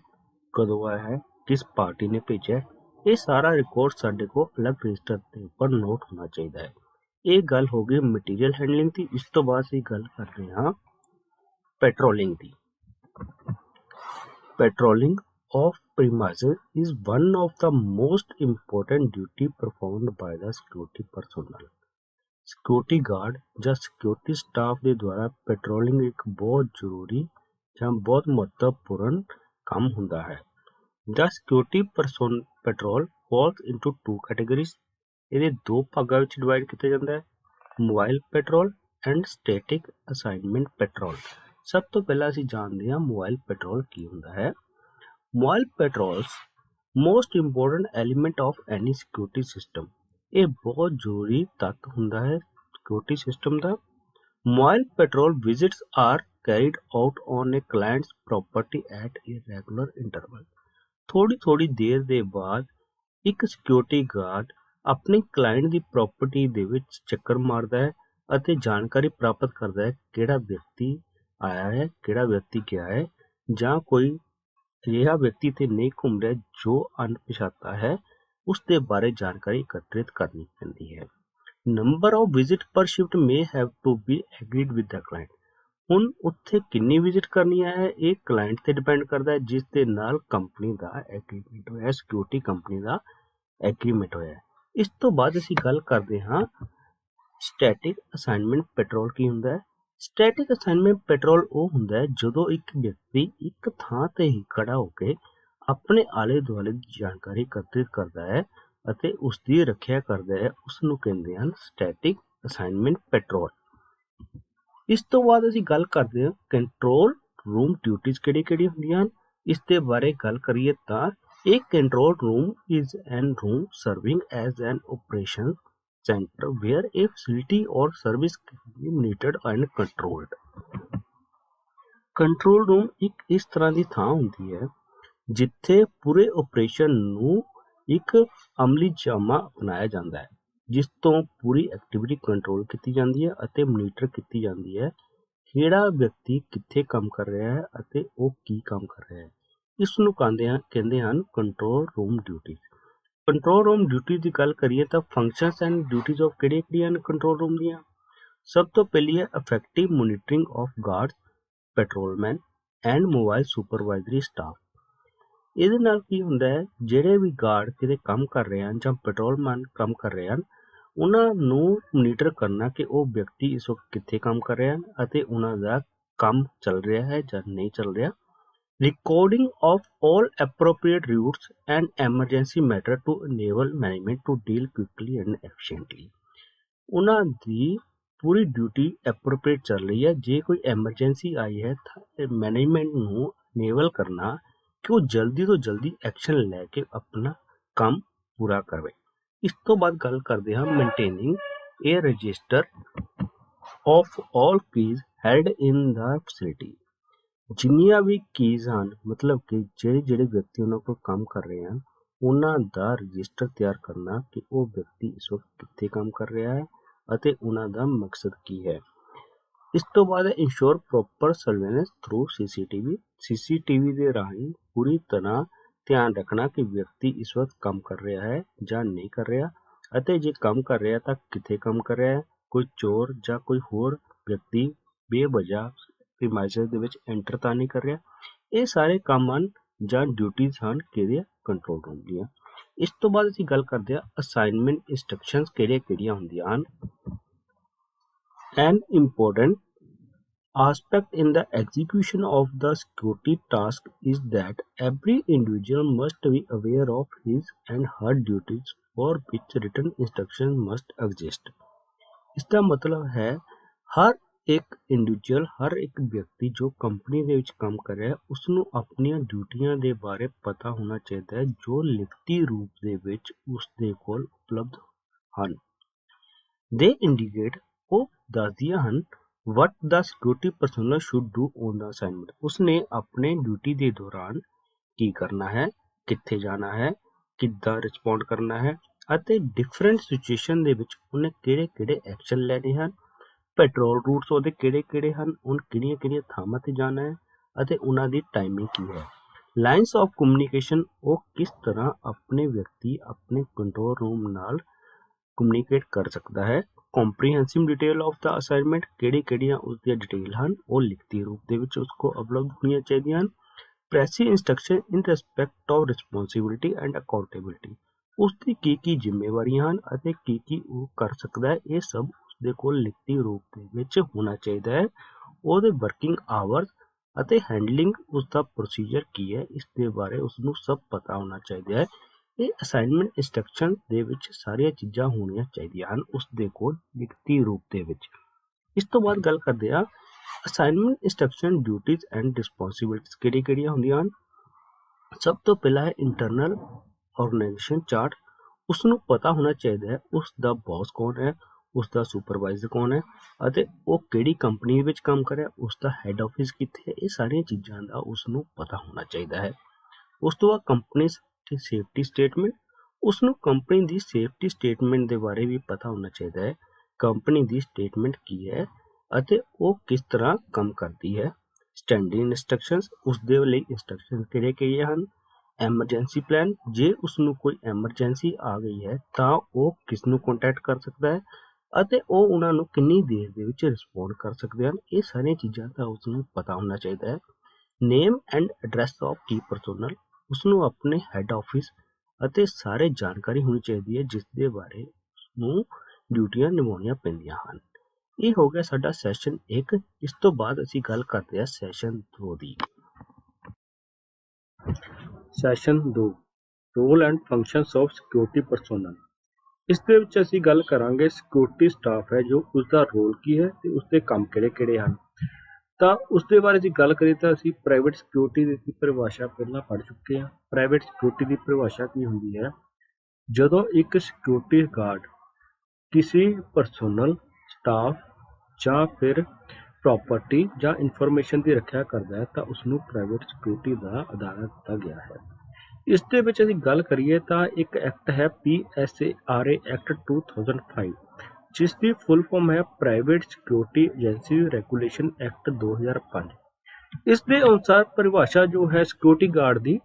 ਕਦੋਂ ਆਇਆ ਹੈ, ਕਿਸ ਪਾਰਟੀ ਨੇ ਭੇਜਿਆ ਹੈ। ਇਹ ਸਾਰਾ ਰਿਕਾਰਡ ਸਾਡੇ ਕੋਲ ਅਲੱਗ ਰਜਿਸਟਰ ਦੇ ਉੱਪਰ ਨੋਟ ਹੋਣਾ ਚਾਹੀਦਾ ਹੈ। ਇਹ ਗੱਲ ਹੋ ਗਈ ਮਟੀਰੀਅਲ ਹੈਂਡਲਿੰਗ ਦੀ। ਇਸ ਤੋਂ ਬਾਅਦ ਅਸੀਂ ਗੱਲ ਕਰ ਰਹੇ ਹਾਂ patrolling the. Patrolling of premises is one of the most important duty performed by the security personnel। Security guard ਜਾਂ ਸਿਕਿਉਰਿਟੀ ਸਟਾਫ ਦੇ ਦੁਆਰਾ ਪੈਟਰੋਲਿੰਗ ਇੱਕ ਬਹੁਤ ਜ਼ਰੂਰੀ ਜਾਂ ਬਹੁਤ ਮਹੱਤਵਪੂਰਨ ਕੰਮ ਹੁੰਦਾ ਹੈ। The security patrol falls into two categories। ਇਹਦੇ ਦੋ ਭਾਗਾਂ ਵਿੱਚ ਡਿਵਾਈਡ ਕੀਤਾ ਜਾਂਦਾ ਹੈ, mobile petrol and static assignment petrol. ਸਭ ਤੋਂ ਪਹਿਲਾਂ ਅਸੀਂ ਜਾਣਦੇ ਹਾਂ ਮੋਬਾਈਲ ਪੈਟਰੋਲ ਕੀ ਹੁੰਦਾ ਹੈ। Mobile patrols most important element of any security system। ਇਹ ਬਹੁਤ ਜ਼ਰੂਰੀ ਤੱਤ ਹੁੰਦਾ ਹੈ security system the. Mobile patrol visits are carried out on a client's property at irregular interval। ਥੋੜੀ ਦੇਰ ਦੇ ਬਾਅਦ ਇੱਕ ਸਿਕਿਉਰਿਟੀ ਗਾਰਡ ਆਪਣੀ ਕਲਾਇੰਟ ਦੀ ਪ੍ਰਾਪਰਟੀ ਦੇ ਵਿੱਚ ਚੱਕਰ ਮਾਰਦਾ ਹੈ ਅਤੇ ਜਾਣਕਾਰੀ ਪ੍ਰਾਪਤ ਕਰਦਾ ਹੈ ਕਿਹੜਾ ਵਿਅਕਤੀ ਆਇਆ ਹੈ, ਕਿਹੜਾ ਵਿਅਕਤੀ ਗਿਆ ਹੈ, ਜਾਂ ਕੋਈ ਅਜਿਹਾ ਵਿਅਕਤੀ ਤੇ ਨਹੀਂ ਘੁੰਮ ਰਿਹਾ ਜੋ ਅਣਪਛਾਤਾ ਹੈ, ਉਸ ਦੇ ਬਾਰੇ ਜਾਣਕਾਰੀ ਇਕੱਤਰਿਤ ਕਰਨੀ ਪੈਂਦੀ ਹੈ। Number of visit per shift may have to be agreed with the client. ਹੁਣ ਉੱਥੇ ਕਿੰਨੀ ਵਿਜ਼ਿਟ ਕਰਨੀ ਹੈ ਇਹ ਕਲਾਇੰਟ ਤੇ ਡਿਪੈਂਡ ਕਰਦਾ ਹੈ, ਜਿਸ ਦੇ ਨਾਲ ਕੰਪਨੀ ਦਾ ਐਗਰੀਮੈਂਟ ਹੋਇਆ, ਸਿਕਿਉਰਿਟੀ ਕੰਪਨੀ ਦਾ ਐਗਰੀਮੈਂਟ ਹੋਇਆ। ਇਸ ਤੋਂ ਬਾਅਦ ਅਸੀਂ ਗੱਲ ਕਰਦੇ ਹਾਂ ਸਟੈਟਿਕ ਅਸਾਈਨਮੈਂਟ ਪੈਟਰੋਲ ਕੀ ਹੁੰਦਾ ਹੈ। ਸਟੈਟਿਕ ਅਸਾਈਨਮੈਂਟ ਪੈਟਰੋਲ ਉਹ ਹੁੰਦਾ ਹੈ ਜਦੋਂ ਇੱਕ ਵਿਅਕਤੀ ਇੱਕ ਥਾਂ ਤੇ ਹੀ ਖੜਾ ਹੋ ਕੇ ਆਪਣੇ ਆਲੇ ਦੁਆਲੇ ਦੀ ਜਾਣਕਾਰੀ ਇਕੱਤਰਿਤ ਕਰਦਾ ਹੈ ਅਤੇ ਉਸ ਦੀ ਰੱਖਿਆ ਕਰਦਾ ਹੈ, ਉਸ ਨੂੰ ਕਹਿੰਦੇ ਹਨ ਸਟੈਟਿਕ ਅਸਾਈਨਮੈਂਟ ਪੈਟਰੋਲ। ਇਸ ਤੋਂ ਬਾਅਦ ਅਸੀਂ ਗੱਲ ਕਰਦੇ ਹਾਂ ਕੰਟਰੋਲ ਰੂਮ ਡਿਊਟੀਜ਼ ਕਿਹੜੀ ਹੁੰਦੀਆਂ ਹਨ। ਇਸ ਦੇ ਬਾਰੇ ਗੱਲ ਕਰੀਏ ਤਾਂ ਇੱਕ control room is an room serving as an operation center where a facility or service can be monitored and controlled। Control room ਇੱਕ ਇਸ ਤਰ੍ਹਾਂ ਦੀ ਥਾਂ ਹੁੰਦੀ ਹੈ ਜਿੱਥੇ ਪੂਰੇ ਆਪਰੇਸ਼ਨ ਨੂੰ ਇੱਕ ਅਮਲੀ ਜਾਮਾ ਅਪਣਾਇਆ ਜਾਂਦਾ ਹੈ, ਜਿਸ ਤੋਂ ਪੂਰੀ ਐਕਟੀਵਿਟੀ ਕੰਟਰੋਲ ਕੀਤੀ ਜਾਂਦੀ ਹੈ ਅਤੇ ਮੋਨੀਟਰ ਕੀਤੀ ਜਾਂਦੀ ਹੈ ਕਿਹੜਾ ਵਿਅਕਤੀ ਕਿੱਥੇ ਕੰਮ ਕਰ ਰਿਹਾ ਹੈ ਅਤੇ ਉਹ ਕੀ ਕੰਮ ਕਰ ਰਿਹਾ ਹੈ। ਇਸ ਨੂੰ ਕਹਿੰਦੇ ਹਨ control room duties. Control room duty ਦੀ ਗੱਲ ਕਰੀਏ ਤਾਂ ਫੰਕਸ਼ਨਸ ਐਂਡ ਡਿਊਟੀਜ਼ ਆਫ ਕਿਹੜੀਆਂ ਹਨ ਕੰਟਰੋਲ ਰੂਮ ਦੀਆਂ। ਸਭ ਤੋਂ ਪਹਿਲੀ ਹੈ effective monitoring of guards, patrolman and mobile supervisory staff. ਇਹਦੇ ਨਾਲ ਕੀ ਹੁੰਦਾ ਹੈ, ਜਿਹੜੇ ਵੀ ਗਾਰਡ ਕਿਤੇ ਕੰਮ ਕਰ ਰਹੇ ਹਨ ਜਾਂ ਪੈਟਰੋਲਮੈਨ ਕੰਮ ਕਰ ਰਹੇ ਹਨ, ਉਹਨਾਂ ਨੂੰ ਮੋਨੀਟਰ ਕਰਨਾ ਕਿ ਉਹ ਵਿਅਕਤੀ ਇਸ ਵਕਤ ਕਿੱਥੇ ਕੰਮ ਕਰ ਰਹੇ ਹਨ ਅਤੇ ਉਹਨਾਂ ਦਾ ਕੰਮ ਚੱਲ ਰਿਹਾ ਹੈ ਜਾਂ ਨਹੀਂ ਚੱਲ ਰਿਹਾ। Recording of all appropriate routes and emergency matter to enable management to deal quickly and efficiently। ਉਹਨਾਂ ਦੀ ਪੂਰੀ ਡਿਊਟੀ ਐਪਰੋਪ੍ਰੀਏਟ ਚੱਲ ਰਹੀ ਹੈ। ਜੇ ਕੋਈ ਐਮਰਜੈਂਸੀ ਆਈ ਹੈ ਤਾਂ ਮੈਨੇਜਮੈਂਟ ਨੂੰ ਇਨੇਬਲ ਕਰਨਾ ਕਿ ਉਹ ਜਲਦੀ ਤੋਂ ਜਲਦੀ ਐਕਸ਼ਨ ਲੈ ਕੇ ਆਪਣਾ ਕੰਮ ਪੂਰਾ ਕਰਵੇ। ਇਸ ਤੋਂ ਬਾਅਦ ਗੱਲ ਕਰਦੇ ਹਾਂ maintaining A register of all keys held in the facility. ਜਿੰਨੀਆਂ ਵੀ ਕੀਜ਼ ਹਨ, ਮਤਲਬ ਕਿ ਜਿਹੜੇ ਵਿਅਕਤੀ ਉਹਨਾਂ ਕੋਲ ਕੰਮ ਕਰ ਰਹੇ ਹਨ, ਉਹਨਾਂ ਦਾ ਰਜਿਸਟਰ ਤਿਆਰ ਕਰਨਾ ਕਿ ਉਹ ਵਿਅਕਤੀ ਇਸ ਵਕਤ ਕਿੱਥੇ ਕੰਮ ਕਰ ਰਿਹਾ ਹੈ ਅਤੇ ਉਹਨਾਂ ਦਾ ਮਕਸਦ ਕੀ ਹੈ। ਇਸ ਤੋਂ ਬਾਅਦ insure proper surveillance through CCTV ਦੇ ਰਾਹੀਂ ਪੂਰੀ ਤਰ੍ਹਾਂ ਧਿਆਨ ਰੱਖਣਾ ਕਿ ਵਿਅਕਤੀ ਇਸ ਵਕਤ ਕੰਮ ਕਰ ਰਿਹਾ ਹੈ ਜਾਂ ਨਹੀਂ ਕਰ ਰਿਹਾ, ਅਤੇ ਜੇ ਕੰਮ ਕਰ ਰਿਹਾ ਤਾਂ ਕਿੱਥੇ ਕੰਮ ਕਰ ਰਿਹਾ ਹੈ, ਕੋਈ ਚੋਰ ਜਾਂ ਕੋਈ ਹੋਰ ਵਿਅਕਤੀ ਬੇਵਜ੍ਹਾ ਪ੍ਰੀਮਾਈਸਿਸ ਦੇ ਵਿੱਚ ਐਂਟਰ ਤਾਂ ਨਹੀਂ ਕਰ ਰਿਹਾ। ਇਹ ਸਾਰੇ ਕੰਮ ਹਨ ਜਾਂ ਡਿਊਟੀਜ਼ ਹਨ ਕਿਹਦੇ ਕੰਟਰੋਲ ਰੂਮ ਦੀਆਂ। ਇਸ ਤੋਂ ਬਾਅਦ ਅਸੀਂ ਗੱਲ ਕਰਦੇ ਹਾਂ ਅਸਾਈਨਮੈਂਟ ਇੰਸਟਰਕਸ਼ਨਸ ਕਿਹੜੀਆਂ ਹੁੰਦੀਆਂ ਹਨ। ਐਨ important aspect in the execution of the security task is that every individual must be aware of his and her duties for which written instructions must exist। इसका मतलब है ਹਰ ਇੱਕ ਇੰਡੀਵਿਜੂਅਲ ਹਰ ਇੱਕ ਵਿਅਕਤੀ ਜੋ ਕੰਪਨੀ ਦੇ ਵਿੱਚ ਕੰਮ ਕਰ ਰਿਹਾ ਉਸਨੂੰ ਆਪਣੀਆਂ ਡਿਊਟੀਆਂ ਦੇ ਬਾਰੇ ਪਤਾ ਹੋਣਾ ਚਾਹੀਦਾ ਹੈ ਜੋ ਲਿਖਤੀ ਰੂਪ ਦੇ ਵਿੱਚ ਉਸਦੇ ਕੋਲ ਉਪਲਬਧ ਹਨ। ਦੇ ਇੰਡੀਕੇਟ ਉਹ ਦੱਸਦੀਆਂ ਹਨ what the security personnel should do on the assignment। ਉਸਨੇ ਆਪਣੇ ਡਿਊਟੀ ਦੇ ਦੌਰਾਨ ਕੀ ਕਰਨਾ ਹੈ, ਕਿੱਥੇ ਜਾਣਾ ਹੈ, ਕਿੱਦਾਂ ਰਿਸਪੌਂਡ ਕਰਨਾ ਹੈ ਅਤੇ ਡਿਫਰੈਂਟ ਸਿਚੁਏਸ਼ਨ ਦੇ ਵਿੱਚ ਉਹਨੇ ਕਿਹੜੇ ਐਕਸ਼ਨ ਲੈਣੇ ਹਨ, ਪੈਟਰੋਲ ਰੂਟਸ ਉਹਦੇ ਕਿਹੜੇ ਹਨ, ਉਹਨ ਕਿਹੜੀਆਂ ਥਾਵਾਂ ਤੇ ਜਾਣਾ ਹੈ ਅਤੇ ਉਹਨਾਂ ਦੀ ਟਾਈਮਿੰਗ ਕੀ ਹੈ। ਲਾਈਨਸ ਆਫ ਕਮਿਊਨੀਕੇਸ਼ਨ ਉਹ ਕਿਸ ਤਰ੍ਹਾਂ ਆਪਣੇ ਵਿਅਕਤੀ ਆਪਣੇ ਕੰਟਰੋਲ ਰੂਮ ਨਾਲ ਕਮਿਊਨੀਕੇਟ ਕਰ ਸਕਦਾ ਹੈ। Comprehensive detail of the assignment ਕਿਹੜੀਆਂ ਉਸਦੀਆਂ ਡਿਟੇਲ ਹਨ ਉਹ ਲਿਖਤੀ ਰੂਪ ਦੇ ਵਿੱਚ ਉਸਕੋ ਉਪਲਬਧ ਹੋਣੀਆਂ ਚਾਹੀਦੀਆਂ ਹਨ। Precise instruction in respect of responsibility and accountability ਉਸਦੀ ਕੀ ਜ਼ਿੰਮੇਵਾਰੀਆਂ ਹਨ ਅਤੇ ਕੀ ਉਹ ਕਰ ਸਕਦਾ ਹੈ ਇਹ ਸਭ ਉਸਦੇ ਕੋਲ ਲਿਖਤੀ ਰੂਪ ਦੇ ਵਿੱਚ ਹੋਣਾ ਚਾਹੀਦਾ ਹੈ। ਉਹਦੇ ਵਰਕਿੰਗ ਆਵਰਸ ਅਤੇ ਹੈਂਡਲਿੰਗ ਉਸਦਾ ਪ੍ਰੋਸੀਜਰ ਕੀ ਹੈ ਇਸ ਦੇ ਬਾਰੇ ਉਸਨੂੰ ਸਭ ਪਤਾ ਹੋਣਾ ਚਾਹੀਦਾ ਹੈ। ਇਹ ਅਸਾਈਨਮੈਂਟ ਇੰਸਟਰਕਸ਼ਨ ਦੇ ਵਿੱਚ ਸਾਰੀਆਂ ਚੀਜ਼ਾਂ ਹੋਣੀਆਂ ਚਾਹੀਦੀਆਂ ਹਨ ਉਸਦੇ ਕੋਲ ਲਿਖਤੀ ਰੂਪ ਦੇ ਵਿੱਚ। ਇਸ ਤੋਂ ਬਾਅਦ ਗੱਲ ਕਰਦੇ ਆ assignment instruction duties and responsibilities ਕਿਹੜੀਆਂ ਹੁੰਦੀਆਂ ਹਨ। ਸਭ ਤੋਂ ਪਹਿਲਾਂ ਹੈ ਇੰਟਰਨਲ ਆਰਗੇਨਾਈਜੇਸ਼ਨ ਚਾਰਟ। ਉਸਨੂੰ ਪਤਾ ਹੋਣਾ ਚਾਹੀਦਾ ਹੈ ਉਸ ਦਾ ਬੌਸ ਕੌਣ ਹੈ, ਉਸ ਦਾ ਸੁਪਰਵਾਈਜ਼ਰ ਕੌਣ ਹੈ ਅਤੇ ਉਹ ਕਿਹੜੀ ਕੰਪਨੀ ਵਿੱਚ ਕੰਮ ਕਰ ਰਿਹਾ, ਉਸ ਦਾ ਹੈੱਡ ਆਫਿਸ ਕਿੱਥੇ ਹੈ। ਇਹ ਸਾਰੀਆਂ ਚੀਜ਼ਾਂ ਦਾ ਉਸਨੂੰ ਪਤਾ ਹੋਣਾ ਚਾਹੀਦਾ ਹੈ। ਉਸ ਤੋਂ ਬਾਅਦ ਕੰਪਨੀ ਸੇਫਟੀ ਸਟੇਟਮੈਂਟ ਉਸਨੂੰ ਕੰਪਨੀ ਦੀ ਸੇਫਟੀ ਸਟੇਟਮੈਂਟ ਦੇ ਬਾਰੇ ਵੀ ਪਤਾ ਹੋਣਾ ਚਾਹੀਦਾ ਹੈ। ਕੰਪਨੀ ਦੀ ਸਟੇਟਮੈਂਟ ਕੀ ਹੈ ਅਤੇ ਉਹ ਕਿਸ ਤਰ੍ਹਾਂ ਕੰਮ ਕਰਦੀ ਹੈ। ਸਟੈਂਡਿੰਗ ਇੰਸਟਰਕਸ਼ਨਸ ਉਸਦੇ ਲਈ ਇੰਸਟਰਕਸ਼ਨ ਕਿਹੜੇ ਹਨ। ਐਮਰਜੈਂਸੀ ਪਲਾਨ ਜੇ ਉਸਨੂੰ ਕੋਈ ਐਮਰਜੈਂਸੀ ਆ ਗਈ ਹੈ ਤਾਂ ਉਹ ਕਿਸ ਨੂੰ ਕੰਟੈਕਟ ਕਰ ਸਕਦਾ ਹੈ ਅਤੇ ਉਹ ਉਹਨਾਂ ਨੂੰ ਕਿੰਨੀ ਦੇਰ ਦੇ ਵਿੱਚ ਰਿਸਪੌਂਡ ਕਰ ਸਕਦੇ ਹਨ। ਇਹ ਸਾਰੀਆਂ ਚੀਜ਼ਾਂ ਦਾ ਉਸਨੂੰ ਪਤਾ ਹੋਣਾ ਚਾਹੀਦਾ ਹੈ। Name and address of Ki personal ਉਸਨੂੰ ਆਪਣੇ ਹੈੱਡ ਆਫਿਸ ਅਤੇ ਸਾਰੇ ਜਾਣਕਾਰੀ ਹੋਣੀ ਚਾਹੀਦੀ ਹੈ ਜਿਸ ਦੇ ਬਾਰੇ ਉਸਨੂੰ ਡਿਊਟੀਆਂ ਨਿਭਾਉਣੀਆਂ ਪੈਂਦੀਆਂ ਹਨ। ਇਹ ਹੋ ਗਿਆ ਸਾਡਾ ਸੈਸ਼ਨ 1। ਇਸ ਤੋਂ ਬਾਅਦ ਅਸੀਂ ਗੱਲ ਕਰਦੇ ਹਾਂ ਸੈਸ਼ਨ 2 ਦੀ। Session 2 role and functions of security personnel. ਇਸ ਦੇ ਵਿੱਚ ਅਸੀਂ ਗੱਲ ਕਰਾਂਗੇ ਸਿਕਿਉਰਿਟੀ ਸਟਾਫ ਹੈ ਜੋ ਉਸਦਾ ਰੋਲ ਕੀ ਹੈ ਤੇ ਉਸਦੇ ਕੰਮ ਕਿਹੜੇ ਹਨ। ਤਾਂ ਉਸਦੇ ਬਾਰੇ ਅਸੀਂ ਗੱਲ ਕਰੀਏ ਤਾਂ ਅਸੀਂ ਪ੍ਰਾਈਵੇਟ ਸਿਕਿਉਰਿਟੀ ਦੀ ਪਰਿਭਾਸ਼ਾ ਪਹਿਲਾਂ ਪੜ੍ਹ ਚੁੱਕੇ ਹਾਂ। ਪ੍ਰਾਈਵੇਟ ਸਿਕਿਉਰਿਟੀ ਦੀ ਪਰਿਭਾਸ਼ਾ ਕੀ ਹੁੰਦੀ ਹੈ, ਜਦੋਂ ਇੱਕ ਸਿਕਿਉਰਿਟੀ ਗਾਰਡ ਕਿਸੇ ਪਰਸਨਲ ਸਟਾਫ ਜਾਂ ਫਿਰ ਪ੍ਰੋਪਰਟੀ ਜਾਂ ਇਨਫੋਰਮੇਸ਼ਨ ਦੀ ਰੱਖਿਆ ਕਰਦਾ ਹੈ ਤਾਂ ਉਸਨੂੰ ਪ੍ਰਾਈਵੇਟ ਸਿਕਿਉਰਿਟੀ ਦਾ ਅਦਾਰਾ ਦਿੱਤਾ ਗਿਆ ਹੈ। ਇਸ ਦੇ ਵਿੱਚ ਅਸੀਂ ਗੱਲ ਕਰੀਏ ਤਾਂ ਇੱਕ ਐਕਟ ਹੈ PSARA ਐਕਟ 2005 ਜਿਸ ਦੀ ਫੁੱਲ ਫਾਰਮ ਹੈ private security agency regulation act 2005। ਇਸ ਦੇ ਅਨੁਸਾਰ ਪਰਿਭਾਸ਼ਾ ਜੋ ਹੈ ਸਿਕਿਉਰਿਟੀ ਗਾਰਡ ਦੀ,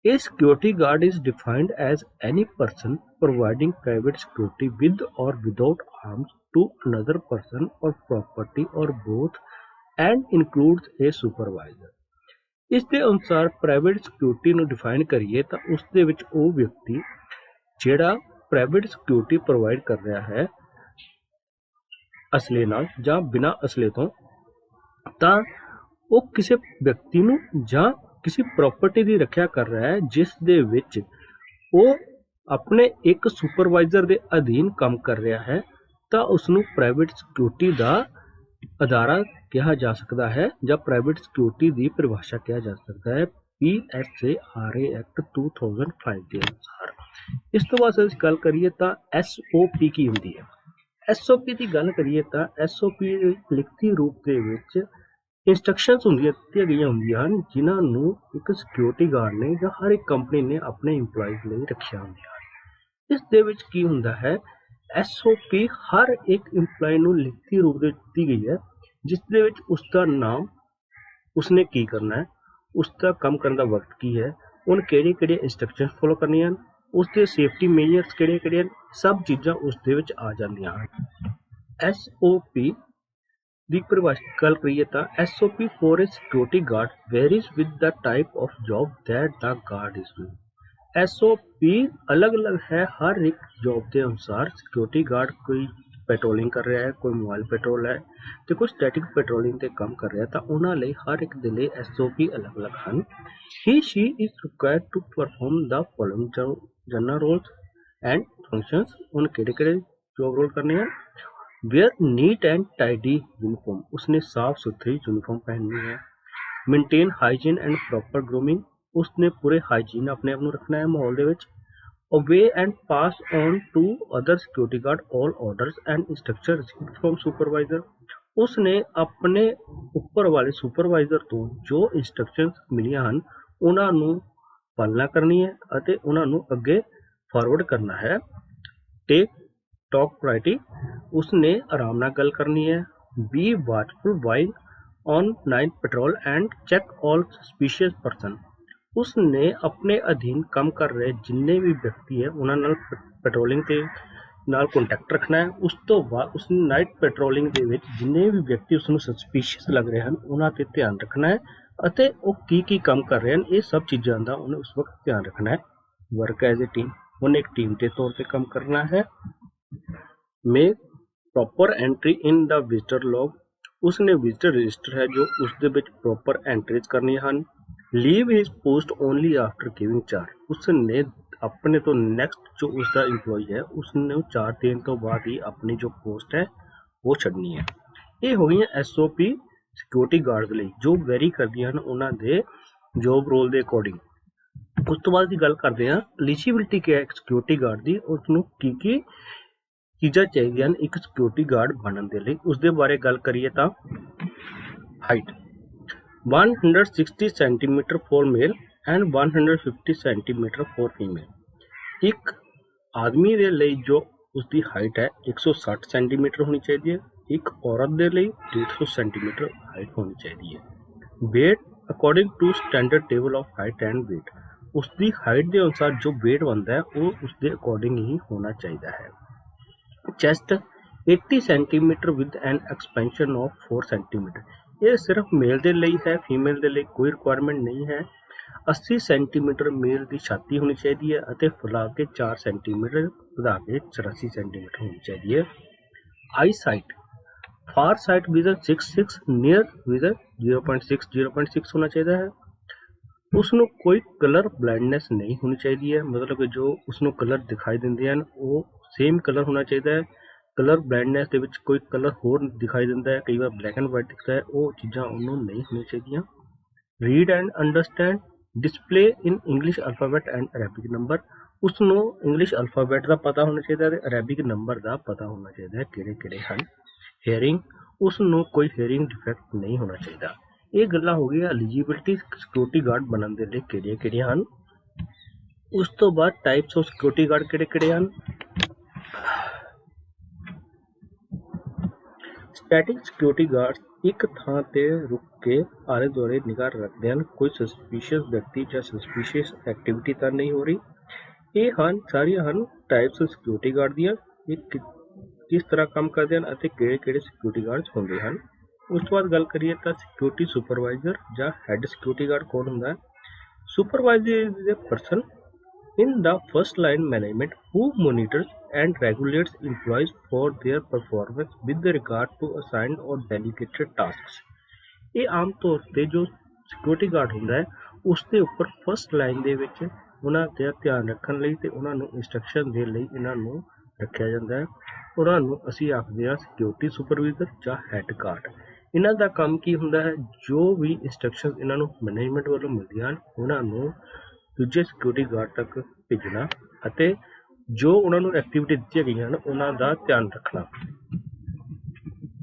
ਇਹ security guard is defined as any person providing private security with or without arms to another person or property or both and includes a supervisor। ਇਸ ਦੇ ਅਨੁਸਾਰ ਪ੍ਰਾਈਵੇਟ ਸਿਕਿਉਰਿਟੀ ਨੂੰ ਡਿਫਾਈਨ ਕਰੀਏ ਤਾਂ ਉਸ ਦੇ ਵਿੱਚ ਉਹ ਵਿਅਕਤੀ ਜਿਹੜਾ ਪ੍ਰਾਈਵੇਟ ਸਿਕਿਉਰਿਟੀ ਪ੍ਰੋਵਾਈਡ ਕਰ ਰਿਹਾ ਹੈ ਅਸਲੇ ਨਾਲ ਜਾਂ ਬਿਨਾਂ ਅਸਲੇ ਤੋਂ, ਤਾਂ ਉਹ ਕਿਸੇ ਵਿਅਕਤੀ ਨੂੰ ਜਾਂ ਕਿਸੇ ਪ੍ਰਾਪਰਟੀ ਦੀ ਰੱਖਿਆ ਕਰ ਰਿਹਾ ਹੈ ਜਿਸ ਦੇ ਵਿੱਚ ਉਹ ਆਪਣੇ ਇੱਕ ਸੁਪਰਵਾਈਜ਼ਰ ਦੇ ਅਧੀਨ ਕੰਮ ਕਰ ਰਿਹਾ ਹੈ ਤਾਂ ਉਸਨੂੰ ਪ੍ਰਾਈਵੇਟ ਸਿਕਿਉਰਿਟੀ ਦਾ ਅਦਾਰਾ ਕਿਹਾ ਜਾ ਸਕਦਾ ਹੈ ਜਾਂ ਪ੍ਰਾਈਵੇਟ ਸਿਕਿਉਰਿਟੀ ਦੀ ਪਰਿਭਾਸ਼ਾ ਕਿਹਾ ਜਾ ਸਕਦਾ ਹੈ PSARA ਐਕਟ 2005 ਦੇ ਅਨੁਸਾਰ। ਇਸ ਤੋਂ ਬਾਅਦ ਅਸੀਂ ਗੱਲ ਕਰੀਏ ਤਾਂ SOP ਕੀ ਹੁੰਦੀ ਹੈ। SOP ਦੀ ਗੱਲ ਕਰੀਏ ਤਾਂ SOP ਲਿਖਤੀ ਰੂਪ ਦੇ ਵਿੱਚ ਇੰਸਟਰਕਸ਼ਨਸ ਦਿੱਤੀਆਂ ਗਈਆਂ ਹੁੰਦੀਆਂ ਹਨ ਜਿਨ੍ਹਾਂ ਨੂੰ ਇੱਕ ਸਿਕਿਉਰਿਟੀ ਗਾਰਡ ਨੇ ਜਾਂ ਹਰ ਇੱਕ ਕੰਪਨੀ ਨੇ ਆਪਣੇ ਇੰਪਲਾਈਜ਼ ਲਈ ਰੱਖਿਆ ਹੁੰਦੀਆਂ ਹਨ। ਇਸ ਦੇ ਵਿੱਚ ਕੀ ਹੁੰਦਾ ਹੈ, SOP ਹਰ ਇੱਕ ਇੰਪਲਾਈ ਨੂੰ ਲਿਖਤੀ ਰੂਪ ਦੇ ਦਿੱਤੀ ਗਈ ਹੈ ਜਿਸ ਦੇ ਵਿੱਚ ਉਸਦਾ ਨਾਮ, ਉਸਨੇ ਕੀ ਕਰਨਾ ਹੈ, ਉਸਦਾ ਕੰਮ ਕਰਨ ਦਾ ਵਕਤ ਕੀ ਹੈ, ਉਹਨ ਕਿਹੜੇ ਇੰਸਟਰਕਸ਼ਨ ਫੋਲੋ ਕਰਨੀਆਂ ਹਨ, ਉਸਦੇ ਸੇਫਟੀ ਮੇਜਰਸ ਕਿਹੜੇ ਹਨ, ਸਭ ਚੀਜ਼ਾਂ ਉਸ ਦੇ ਵਿੱਚ ਆ ਜਾਂਦੀਆਂ ਹਨ। SOP ਦੀ ਪਰਿਭਾਸ਼ਾ ਗੱਲ ਕਰੀਏ ਤਾਂ SOP for a security guard varies with the type of job that the guard is doing। SOP अलग अलग है हर एक जॉब के अनुसार। सिक्योरिटी गार्ड कोई ਪੈਟਰੋਲਿੰਗ ਕਰ ਰਿਹਾ ਹੈ, ਕੋਈ ਮੋਬਾਈਲ ਪੈਟਰੋਲ ਹੈ ਤੇ ਕੋਈ ਸਟੈਟਿਕ ਪੈਟਰੋਲਿੰਗ ਤੇ ਕੰਮ ਕਰ ਰਿਹਾ, ਤਾਂ ਉਹਨਾਂ ਲਈ ਹਰ ਇੱਕ ਦੇ ਲਈ SOP ਅਲੱਗ-ਅਲੱਗ ਹਨ। He she is required to perform the following general roles and functions। ਉਹਨੇ ਕਿਹੜੇ-ਕਿਹੜੇ ਜੋਬ ਰੋਲ करने हैं। Wear neat and tidy uniform, उसने साफ सुथरी यूनिफॉर्म पहननी है। Maintain hygiene and proper grooming, उसने पूरे हाइजीन अपने आप ਨੂੰ ਰੱਖਣਾ ਹੈ ਮਾਹੌਲ ਦੇ ਵਿੱਚ। obey and pass on to other security guard all orders and instructions received from supervisor, ਉਸਨੇ ਆਪਣੇ ਉੱਪਰ ਵਾਲੇ ਸੁਪਰਵਾਈਜ਼ਰ ਤੋਂ ਜੋ ਇੰਸਟਰਕਸ਼ਨਸ ਮਿਲੀਆਂ ਹਨ ਉਹਨਾਂ ਨੂੰ ਪਾਲਣਾ ਕਰਨੀ ਹੈ ਅਤੇ ਉਹਨਾਂ ਨੂੰ ਅੱਗੇ ਫਾਰਵਰਡ ਕਰਨਾ ਹੈ। ਟੇਕ ਟਾਕ ਪ੍ਰਾਇਰਟੀ, ਉਸਨੇ ਆਰਾਮ ਨਾਲ ਗੱਲ ਕਰਨੀ ਹੈ। Be watchful while on night patrol and check all suspicious person, ਉਸਨੇ ਆਪਣੇ ਅਧੀਨ ਕੰਮ ਕਰ ਰਹੇ ਜਿੰਨੇ ਵੀ ਵਿਅਕਤੀ ਹੈ ਉਹਨਾਂ ਨਾਲ ਪੈਟਰੋਲਿੰਗ ਤੇ ਨਾਲ ਕੰਟੈਕਟ ਰੱਖਣਾ ਹੈ। ਉਸ ਤੋਂ ਬਾਅਦ ਉਸਨੇ ਨਾਈਟ ਪੈਟਰੋਲਿੰਗ ਦੇ ਵਿੱਚ ਜਿੰਨੇ ਵੀ ਵਿਅਕਤੀ ਉਸ ਨੂੰ ਸਸਪੀਸ਼ੀਅਸ ਲੱਗ ਰਹੇ ਹਨ ਉਹਨਾਂ ਤੇ ਧਿਆਨ ਰੱਖਣਾ ਹੈ ਅਤੇ ਉਹ ਕੀ ਕੰਮ ਕਰ ਰਹੇ ਹਨ ਇਹ ਸਭ ਚੀਜ਼ਾਂ ਦਾ ਉਹਨੇ ਉਸ ਵਕਤ ਧਿਆਨ ਰੱਖਣਾ ਹੈ। ਵਰਕ ਐਜ਼ ਏ ਟੀਮ, ਉਹਨੇ ਇੱਕ ਟੀਮ ਦੇ ਤੌਰ ਤੇ ਕੰਮ ਕਰਨਾ ਹੈ। ਮੇਕ ਪ੍ਰੋਪਰ ਐਂਟਰੀ ਇਨ ਦਾ ਵਿਜ਼ਟਰ ਲੌਗ, ਉਸਨੇ ਵਿਜ਼ਟਰ ਰਜਿਸਟਰ ਹੈ ਜੋ ਉਸ ਦੇ ਵਿੱਚ ਪ੍ਰੋਪਰ ਐਂਟਰੀਜ਼ ਕਰਨੀਆਂ ਹਨ। Leave his post only after giving charge, ਉਸਨੇ ਆਪਣੇ ਤੋਂ ਨੈਕਸਟ ਜੋ ਉਸਦਾ ਇੰਪਲੋਈ ਹੈ ਉਸਨੂੰ ਚਾਰਜ ਦੇਣ ਤੋਂ ਬਾਅਦ ਹੀ ਆਪਣੀ ਜੋ ਪੋਸਟ ਹੈ ਉਹ ਛੱਡਣੀ ਹੈ। ਇਹ ਹੋ ਗਈਆਂ SOP ਸਿਕਿਉਰਿਟੀ ਗਾਰਡ ਲਈ ਜੋ ਵੈਰੀ ਕਰਦੀਆਂ ਹਨ ਉਹਨਾਂ ਦੇ ਜੋਬ ਰੋਲ ਦੇ ਅਕੋਰਡਿੰਗ। ਉਸ ਤੋਂ ਬਾਅਦ ਦੀ ਗੱਲ ਕਰਦੇ ਹਾਂ ਐਲੀਜੀਬਿਲਟੀ ਕੀ ਹੈ ਸਿਕਿਉਰਿਟੀ ਗਾਰਡ ਦੀ, ਉਸਨੂੰ ਕੀ ਚੀਜ਼ਾਂ ਚਾਹੀਦੀਆਂ ਹਨ ਇੱਕ ਸਿਕਿਉਰਿਟੀ ਗਾਰਡ ਬਣਨ ਦੇ ਲਈ। ਉਸਦੇ ਬਾਰੇ ਗੱਲ ਕਰੀਏ ਤਾਂ height 160 centimetre for male and 150 centimetre for female. ਇੱਕ ਆਦਮੀ ਦੇ ਲਈ ਜੋ ਉਸਦੀ ਹਾਈਟ ਹੈ 160 ਸੈਂਟੀਮੀਟਰ ਹੋਣੀ ਚਾਹੀਦੀ ਹੈ, ਇੱਕ ਔਰਤ ਦੇ ਲਈ 150 ਸੈਂਟੀਮੀਟਰ ਹਾਈਟ ਹੋਣੀ ਚਾਹੀਦੀ ਹੈ। weight according to standard table of height and weight, ਉਸਦੀ ਹਾਈਟ ਦੇ ਅਨੁਸਾਰ ਜੋ weight ਬਣਦਾ ਹੈ ਉਹ ਉਸਦੇ ਅਕੋਰਡਿੰਗ ਹੀ ਹੋਣਾ ਚਾਹੀਦਾ ਹੈ। Chest 80 centimetre with N expansion of 4 centimetre, ਇਹ ਸਿਰਫ ਮੇਲ ਦੇ ਲਈ ਹੈ, ਫੀਮੇਲ ਦੇ ਲਈ ਕੋਈ ਰਿਕੁਆਇਰਮੈਂਟ ਨਹੀਂ ਹੈ। 80 ਸੈਂਟੀਮੀਟਰ ਮੇਲ ਦੀ ਛਾਤੀ ਹੋਣੀ ਚਾਹੀਦੀ ਹੈ ਅਤੇ ਫੁਲਾ ਕੇ 4 ਸੈਂਟੀਮੀਟਰ ਵਧਾ ਕੇ 84 ਸੈਂਟੀਮੀਟਰ ਹੋਣੀ ਚਾਹੀਦੀ ਹੈ। Eyesight far sight vision 6 near vision 0.6 ਹੋਣਾ ਚਾਹੀਦਾ ਹੈ। ਉਸਨੂੰ ਕੋਈ ਕਲਰ ਬਲਾਈਂਡਨੈਸ ਨਹੀਂ ਹੋਣੀ ਚਾਹੀਦੀ ਹੈ, ਮਤਲਬ ਕਿ ਜੋ ਉਸਨੂੰ ਕਲਰ ਦਿਖਾਈ ਦਿੰਦੇ ਹਨ ਉਹ ਸੇਮ ਕਲਰ ਹੋਣਾ ਚਾਹੀਦਾ ਹੈ। ਕਲਰ ਬਲਾਈਂਡਨੈਸ ਦੇ ਵਿੱਚ ਕੋਈ ਕਲਰ ਹੋਰ ਦਿਖਾਈ ਦਿੰਦਾ ਹੈ, ਕਈ ਵਾਰ ਬਲੈਕ ਐਂਡ ਵਾਈਟ ਦਿਖਦਾ ਹੈ, ਉਹ ਚੀਜ਼ਾਂ ਉਹਨੂੰ ਨਹੀਂ ਹੋਣੀਆਂ ਚਾਹੀਦੀਆਂ। Read and understand display in English alphabet and Arabic number, ਉਸਨੂੰ ਇੰਗਲਿਸ਼ ਅਲਫਾਬੈਟ ਦਾ ਪਤਾ ਹੋਣਾ ਚਾਹੀਦਾ ਅਤੇ ਅਰੈਬਿਕ ਨੰਬਰ ਦਾ ਪਤਾ ਹੋਣਾ ਚਾਹੀਦਾ ਹੈ ਕਿਹੜੇ ਹਨ। ਹੀਅਰਿੰਗ, ਉਸਨੂੰ ਕੋਈ ਹੀਅਰਿੰਗ ਡਿਫੈਕਟ ਨਹੀਂ ਹੋਣਾ ਚਾਹੀਦਾ। ਇਹ ਗੱਲਾਂ ਹੋ ਗਈਆਂ ਐਲੀਜੀਬਿਲਟੀ ਸਿਕਿਉਰਿਟੀ ਗਾਰਡ ਬਣਨ ਦੇ ਲਈ ਕਿਹੜੀਆਂ ਹਨ। ਉਸ ਤੋਂ ਬਾਅਦ ਟਾਈਪਸ ਆਫ ਸਿਕਿਉਰਿਟੀ ਗਾਰਡ ਕਿਹੜੇ ਹਨ। ਸਟੈਟਿਕ ਸਿਕਿਉਰਿਟੀ ਗਾਰਡਸ ਇੱਕ ਥਾਂ ਤੇ ਰੁਕ ਕੇ ਆਲੇ ਦੁਆਲੇ ਨਿਗਾਹ ਰੱਖਦੇ ਹਨ, ਕੋਈ ਸਸਪੀਸ਼ੀਅਸ ਵਿਅਕਤੀ ਜਾਂ ਸਸਪੀਸ਼ੀਅਸ ਐਕਟੀਵਿਟੀ ਤਾਂ ਨਹੀਂ ਹੋ ਰਹੀ। ਇਹ ਸਾਰੀਆਂ ਹਨ ਟਾਈਪਸ ਸਿਕਿਉਰਿਟੀ ਗਾਰਡ ਦੀਆਂ, ਇਹ ਕਿਸ ਤਰ੍ਹਾਂ ਕੰਮ ਕਰਦੇ ਹਨ ਅਤੇ ਕਿਹੜੇ ਸਿਕਿਉਰਿਟੀ ਗਾਰਡਸ ਹੁੰਦੇ ਹਨ। ਉਸ ਤੋਂ ਬਾਅਦ ਗੱਲ ਕਰੀਏ ਤਾਂ ਸਿਕਿਉਰਿਟੀ ਸੁਪਰਵਾਈਜ਼ਰ ਜਾਂ ਹੈਡ ਸਿਕਿਉਰਿਟੀ ਗਾਰਡ ਕੌਣ ਹੁੰਦਾ ਹੈ। Supervisor is a person in the first line management who monitors and regulates employees for their performance with regard to assigned or delegated tasks। ਇਹ ਆਮ ਤੌਰ ਤੇ ਜੋ ਸਿਕਿਉਰਿਟੀ ਗਾਰਡ ਹੁੰਦਾ ਹੈ ਉਸ ਦੇ ਉੱਪਰ ਫਸਟ ਲਾਈਨ ਦੇ ਵਿੱਚ ਉਹਨਾਂ ਦਾ ਧਿਆਨ ਰੱਖਣ ਲਈ ਤੇ ਉਹਨਾਂ ਨੂੰ ਇੰਸਟਰਕਸ਼ਨ ਦੇਣ ਲਈ ਇਹਨਾਂ ਨੂੰ ਰੱਖਿਆ ਜਾਂਦਾ ਹੈ। ਉਹਨਾਂ ਨੂੰ ਅਸੀਂ ਆਖਦੇ ਹਾਂ ਸਿਕਿਉਰਿਟੀ ਸੁਪਰਵਾਈਜ਼ਰ ਜਾਂ ਹੈਡ ਗਾਰਡ। ਇਹਨਾਂ ਦਾ ਕੰਮ ਕੀ ਹੁੰਦਾ ਹੈ, ਜੋ ਵੀ ਇੰਸਟਰਕਸ਼ਨ ਇਹਨਾਂ ਨੂੰ ਮੈਨੇਜਮੈਂਟ ਵੱਲੋਂ ਮਿਲਦੀਆਂ ਹਨ ਉਹਨਾਂ ਨੂੰ ਦੂਜੇ ਸਿਕਿਉਰਿਟੀ ਗਾਰਡ ਤੱਕ ਭੇਜਣਾ ਅਤੇ ਜੋ ਉਹਨਾਂ ਨੂੰ ਐਕਟੀਵਿਟੀ ਦਿੱਤੀਆਂ ਗਈਆਂ ਹਨ ਉਹਨਾਂ ਦਾ ਧਿਆਨ ਰੱਖਣਾ।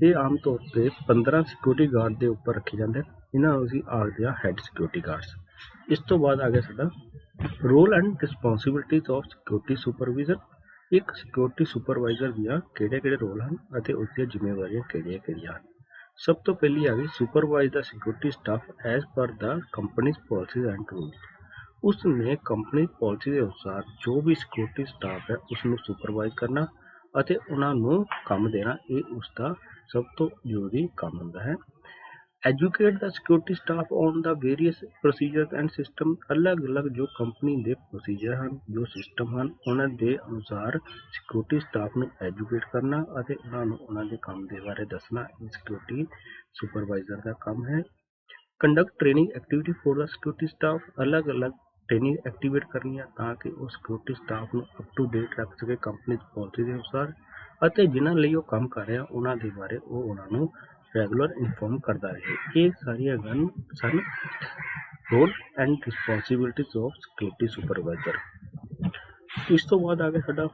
ਇਹ ਆਮ ਤੌਰ ਤੇ 15 ਸਿਕਿਉਰਿਟੀ ਗਾਰਡ ਦੇ ਉੱਪਰ ਰੱਖੇ ਜਾਂਦੇ ਹਨ, ਇਹਨਾਂ ਨੂੰ ਅਸੀਂ ਆਖਦੇ ਹਾਂ ਹੈਡ ਸਿਕਿਉਰਿਟੀ ਗਾਰਡਸ। ਇਸ ਤੋਂ ਬਾਅਦ ਆ ਗਿਆ ਸਾਡਾ role and responsibilities of security supervisor. ਇੱਕ ਸਿਕਿਉਰਿਟੀ ਸੁਪਰਵਾਈਜ਼ਰ ਦੀਆਂ ਕਿਹੜੇ ਰੋਲ ਹਨ ਅਤੇ ਉਸ ਦੀਆਂ ਜ਼ਿੰਮੇਵਾਰੀਆਂ ਕਿਹੜੀਆਂ ਹਨ। ਸਭ ਤੋਂ ਪਹਿਲੀ ਆ ਗਈ supervise the security staff as per the companies policies and rules. ਉਸਨੇ ਕੰਪਨੀ ਪਾਲਿਸੀ ਦੇ ਅਨੁਸਾਰ ਜੋ ਵੀ ਸਿਕਿਉਰਿਟੀ ਸਟਾਫ ਹੈ ਉਸਨੂੰ ਸੁਪਰਵਾਈਜ਼ ਕਰਨਾ ਅਤੇ ਉਹਨਾਂ ਨੂੰ ਕੰਮ ਦੇਣਾ, ਇਹ ਉਸਦਾ ਸਭ ਤੋਂ ਜ਼ਰੂਰੀ ਕੰਮ ਹੁੰਦਾ ਹੈ। Educate the security staff on the various procedures and system. अलग अलग जो कंपनी के प्रोसीजर हैं, जो सिस्टम हैं, उन्होंने अनुसार सिक्योरिटी स्टाफ ਨੂੰ एजुकेट करना ਅਤੇ ਉਹਨਾਂ ਨੂੰ ਉਹਨਾਂ ਦੇ ਕੰਮ ਦੇ ਬਾਰੇ ਦੱਸਣਾ ਇਹ ਸਿक्योरिटी सुपरवाइजर का काम है। Conduct training activity for the security staff. अलग अलग ट्रेनिंग एक्टिवेट करनी है ताकि वो सिक्योरिटी स्टाफ ਨੂੰ अप टू डेट रख सके कंपनी पॉलिसी के अनुसार ਅਤੇ जिन्हां ਲਈ ਉਹ ਕੰਮ कर रहे हैं ਉਹਨਾਂ ਦੇ ਬਾਰੇ ਉਹ ਉਹਨਾਂ ਨੂੰ ਰੈਗੂਲਰ ਇਨਫੋਰਮ ਕਰਦਾ ਰਹੇ। ਇਹ ਸਾਰੀਆਂ ਗੱਲ ਸਨ role and responsibilities of security supervisor. ਇਸ ਤੋਂ ਬਾਅਦ ਆ ਗਿਆ ਸਾਡਾ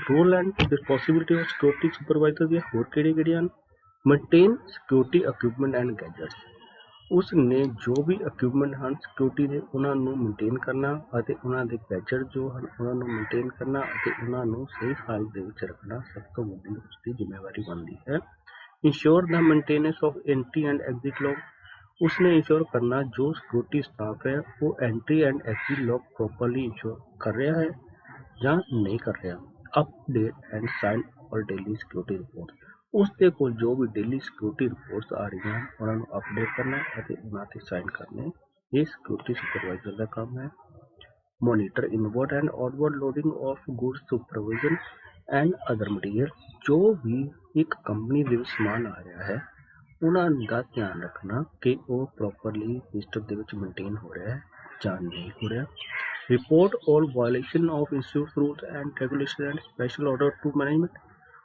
role and responsibility of security supervisor ਦੀਆਂ ਹੋਰ ਕਿਹੜੀਆਂ ਹਨ। Maintain security equipment and gadgets. ਉਸ ਨੇ ਜੋ ਵੀ ਇਕਵਿਪਮੈਂਟ ਹਨ ਸਿਕਿਉਰਿਟੀ ਦੇ ਉਹਨਾਂ ਨੂੰ ਮੇਨਟੇਨ ਕਰਨਾ ਅਤੇ ਉਹਨਾਂ ਦੇ ਗੈਜਟ ਜੋ ਹਨ ਉਹਨਾਂ ਨੂੰ ਮੇਨਟੇਨ ਕਰਨਾ ਅਤੇ ਉਹਨਾਂ ਨੂੰ ਸਹੀ ਹਾਲਤ ਦੇ ਵਿੱਚ ਰੱਖਣਾ ਸਭ ਤੋਂ ਵੱਡੀ ਉਸਦੀ ਜ਼ਿੰਮੇਵਾਰੀ ਬਣਦੀ ਹੈ। Ensure the maintenance of entry and exit log. उसने इंश्योर करना जो सिक्योरिटी स्टाफ है वो entry and exit log properly ensure कर रहा है या नहीं कर रहा। अपडेट एंड साइन और डेली सिक्योरिटी रिपोर्ट। उसके कोल जो भी डेली सिक्योरिटी रिपोर्ट्स आ रही हैं उन्होंने अपडेट करना और उन्होंने साइन करने ये सिक्योरिटी सुपरवाइजर का काम है। Monitor inward and outward loading of goods supervision and other material. जो भी एक कंपनी ਦੇ ਵਿੱਚ ਸਮਾਨ ਆ ਰਿਹਾ ਹੈ ਉਹਨਾਂ ਦਾ ਧਿਆਨ ਰੱਖਣਾ ਕਿ ਉਹ ਪ੍ਰੋਪਰਲੀ ਸਿਸਟਮ ਦੇ ਵਿੱਚ ਮੇਨਟੇਨ ਹੋ ਰਿਹਾ ਹੈ ਜਾਂ ਨਹੀਂ ਹੋ ਰਿਹਾ। Report all violation of institute rules and regulation and special order to management.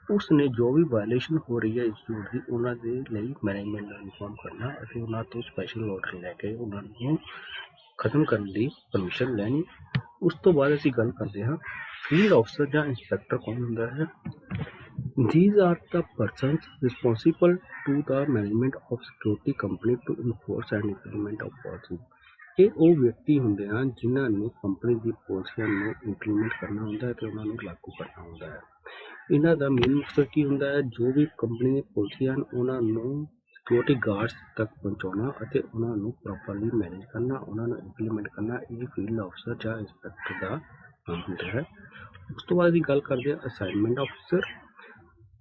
ਉਸ ਨੇ ਜੋ ਵੀ ਵਾਇਲੇਸ਼ਨ ਹੋ ਰਹੀ ਹੈ ਇੰਸਟੀਟਿਊਟ ਦੀ ਉਹਨਾਂ ਦੇ ਲਈ ਮੈਨੇਜਮੈਂਟ ਨੂੰ ਇਨਫੋਰਮ ਕਰਨਾ ਅਤੇ ਉਹਨਾਂ ਤੋਂ ਸਪੈਸ਼ਲ ਆਰਡਰ ਲੈ ਕੇ ਉਹਨਾਂ ਨੂੰ ਖਤਮ ਕਰਨ ਦੀ ਪਰਮਿਸ਼ਨ ਲੈਣੀ। ਉਸ ਤੋਂ ਬਾਅਦ ਅਸੀਂ ਗੱਲ ਕਰਦੇ ਹਾਂ ਫੀਲਡ ਅਫਸਰ ਜਾਂ ਇੰਸਪੈਕਟਰ ਕੌਣ ਹੁੰਦਾ ਹੈ। These are the persons responsible to the management of security company to enforce and implement of policy। ਇਹ ਉਹ ਵਿਅਕਤੀ ਹੁੰਦੇ ਹਨ ਜਿਨ੍ਹਾਂ ਨੂੰ ਕੰਪਨੀ ਦੀ ਪਾਲਿਸੀਆਂ ਨੂੰ ਇੰਪਲੀਮੈਂਟ ਕਰਨਾ ਹੁੰਦਾ ਹੈ ਤੇ ਉਹਨਾਂ ਨੂੰ ਲਾਗੂ ਕਰਨਾ ਹੁੰਦਾ ਹੈ। ਇਹਨਾਂ ਦਾ ਮੇਨ ਮਕਸਦ ਕੀ ਹੁੰਦਾ ਹੈ, ਜੋ ਵੀ ਕੰਪਨੀ ਦੀਆਂ ਪਾਲਿਸੀਆਂ ਹਨ ਉਹਨਾਂ ਨੂੰ ਸਿਕਿਉਰਿਟੀ ਗਾਰਡਸ ਤੱਕ ਪਹੁੰਚਾਉਣਾ ਅਤੇ ਉਹਨਾਂ ਨੂੰ ਪ੍ਰੋਪਰਲੀ ਮੈਨੇਜ ਕਰਨਾ, ਉਹਨਾਂ ਨੂੰ ਇੰਪਲੀਮੈਂਟ ਕਰਨਾ। ਇਹ ਫੀਲਡ ਅਫਸਰ ਜਾਂ ਇੰਸਪੈਕਟਰ ਦਾ ਕੰਮ ਹੁੰਦਾ ਹੈ। ਉਸ ਤੋਂ ਬਾਅਦ ਅਸੀਂ ਗੱਲ ਕਰਦੇ ਹਾਂ ਅਸਾਈਨਮੈਂਟ ਅਫਸਰ।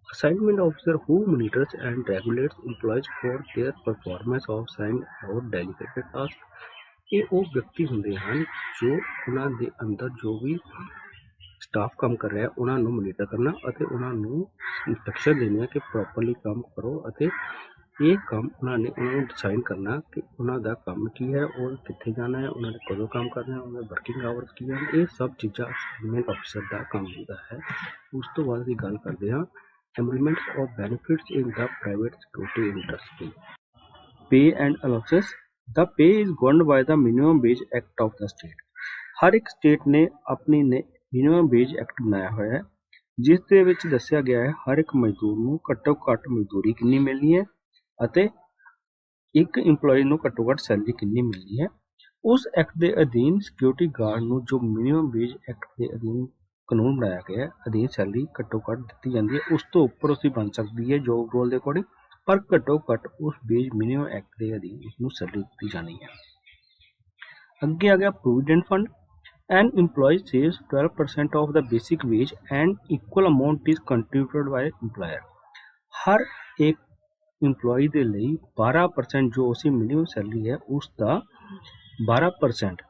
Assignment officer who monitors and regulates employees for their performance of assigned or delegated tasks। ਇਹ ਉਹ ਵਿਅਕਤੀ ਹੁੰਦੇ ਹਨ ਜੋ ਉਹਨਾਂ ਦੇ ਅੰਦਰ ਜੋ ਵੀ ਸਟਾਫ ਕੰਮ ਕਰ ਰਿਹਾ ਉਹਨਾਂ ਨੂੰ ਮੋਨੀਟਰ ਕਰਨਾ ਅਤੇ ਉਹਨਾਂ ਨੂੰ ਇੰਸਟਰਕਸ਼ਨ ਦੇਣੀਆਂ ਕਿ ਪ੍ਰੋਪਰਲੀ ਕੰਮ ਕਰੋ ਅਤੇ ਇਹ ਕੰਮ ਉਹਨਾਂ ਨੂੰ ਡਿਸਾਈਡ ਕਰਨਾ ਕਿ ਉਹਨਾਂ ਦਾ ਕੰਮ ਕੀ ਹੈ, ਉਹ ਕਿੱਥੇ ਜਾਣਾ ਹੈ, ਉਹਨਾਂ ਨੇ ਕਦੋਂ ਕੰਮ ਕਰਨਾ ਹੈ, ਉਹਨਾਂ ਦੇ ਵਰਕਿੰਗ ਆਵਰਸ ਕੀ ਹਨ। ਇਹ ਸਭ ਚੀਜ਼ਾਂ ਅਸਾਈਨਮੈਂਟ ਅਫਸਰ ਦਾ ਕੰਮ ਹੁੰਦਾ ਹੈ। ਉਸ ਤੋਂ ਬਾਅਦ ਅਸੀਂ ਗੱਲ ਕਰਦੇ ਹਾਂ Implements of benefits in the private security industry। Pay and allowances। The pay is governed by the minimum wage act of the state। ਹਰ ਇੱਕ ਸਟੇਟ ਨੇ ਆਪਣੀ ਮਿਨੀਮਮ ਵੇਜ ਐਕਟ ਬਣਾਇਆ ਹੋਇਆ ਹੈ ਜਿਸ ਦੇ ਵਿੱਚ ਦੱਸਿਆ ਗਿਆ ਹੈ ਹਰ ਇੱਕ ਮਜ਼ਦੂਰ ਨੂੰ ਘੱਟੋ ਘੱਟ ਮਜ਼ਦੂਰੀ ਕਿੰਨੀ ਮਿਲਣੀ ਹੈ ਅਤੇ ਇੱਕ ਇੰਪਲੋਈ ਨੂੰ ਘੱਟੋ ਘੱਟ ਸੈਲਰੀ ਕਿੰਨੀ ਮਿਲਣੀ ਹੈ। ਉਸ ਐਕਟ ਦੇ ਅਧੀਨ ਸਿਕਿਉਰਿਟੀ ਗਾਰਡ ਨੂੰ ਜੋ ਮਿਨੀਮਮ ਵੇਜ ਐਕਟ ਦੇ ਅਧੀਨ ਕਾਨੂੰਨ ਬਣਾਇਆ ਗਿਆ ਹੈ ਅਧੀਨ ਸੈਲਰੀ ਘੱਟੋ ਘੱਟ ਦਿੱਤੀ ਜਾਂਦੀ ਹੈ। ਉਸ ਤੋਂ ਉੱਪਰ ਉਸਦੀ ਬਣ ਸਕਦੀ ਹੈ ਜੋਬ ਰੋਲ ਦੇ ਅਕੋਰਡਿੰਗ, ਪਰ ਘੱਟੋ ਘੱਟ ਉਸ ਵੇਜ ਮਿਨੀਮਮ ਐਕਟ ਦੇ ਅਧੀਨ ਉਸਨੂੰ ਸੈਲਰੀ ਦਿੱਤੀ ਜਾਣੀ ਹੈ। ਅੱਗੇ ਆ ਗਿਆ provident fund. N EMPLOYEE saves 12% of the basic wage and equal amount is contributed by employer। ਹਰ ਇੱਕ ਇੰਪਲੋਈ ਦੇ ਲਈ 12% ਜੋ ਉਸਦੀ ਮਿਨੀਮਮ ਸੈਲਰੀ ਹੈ ਉਸ ਦਾ 12%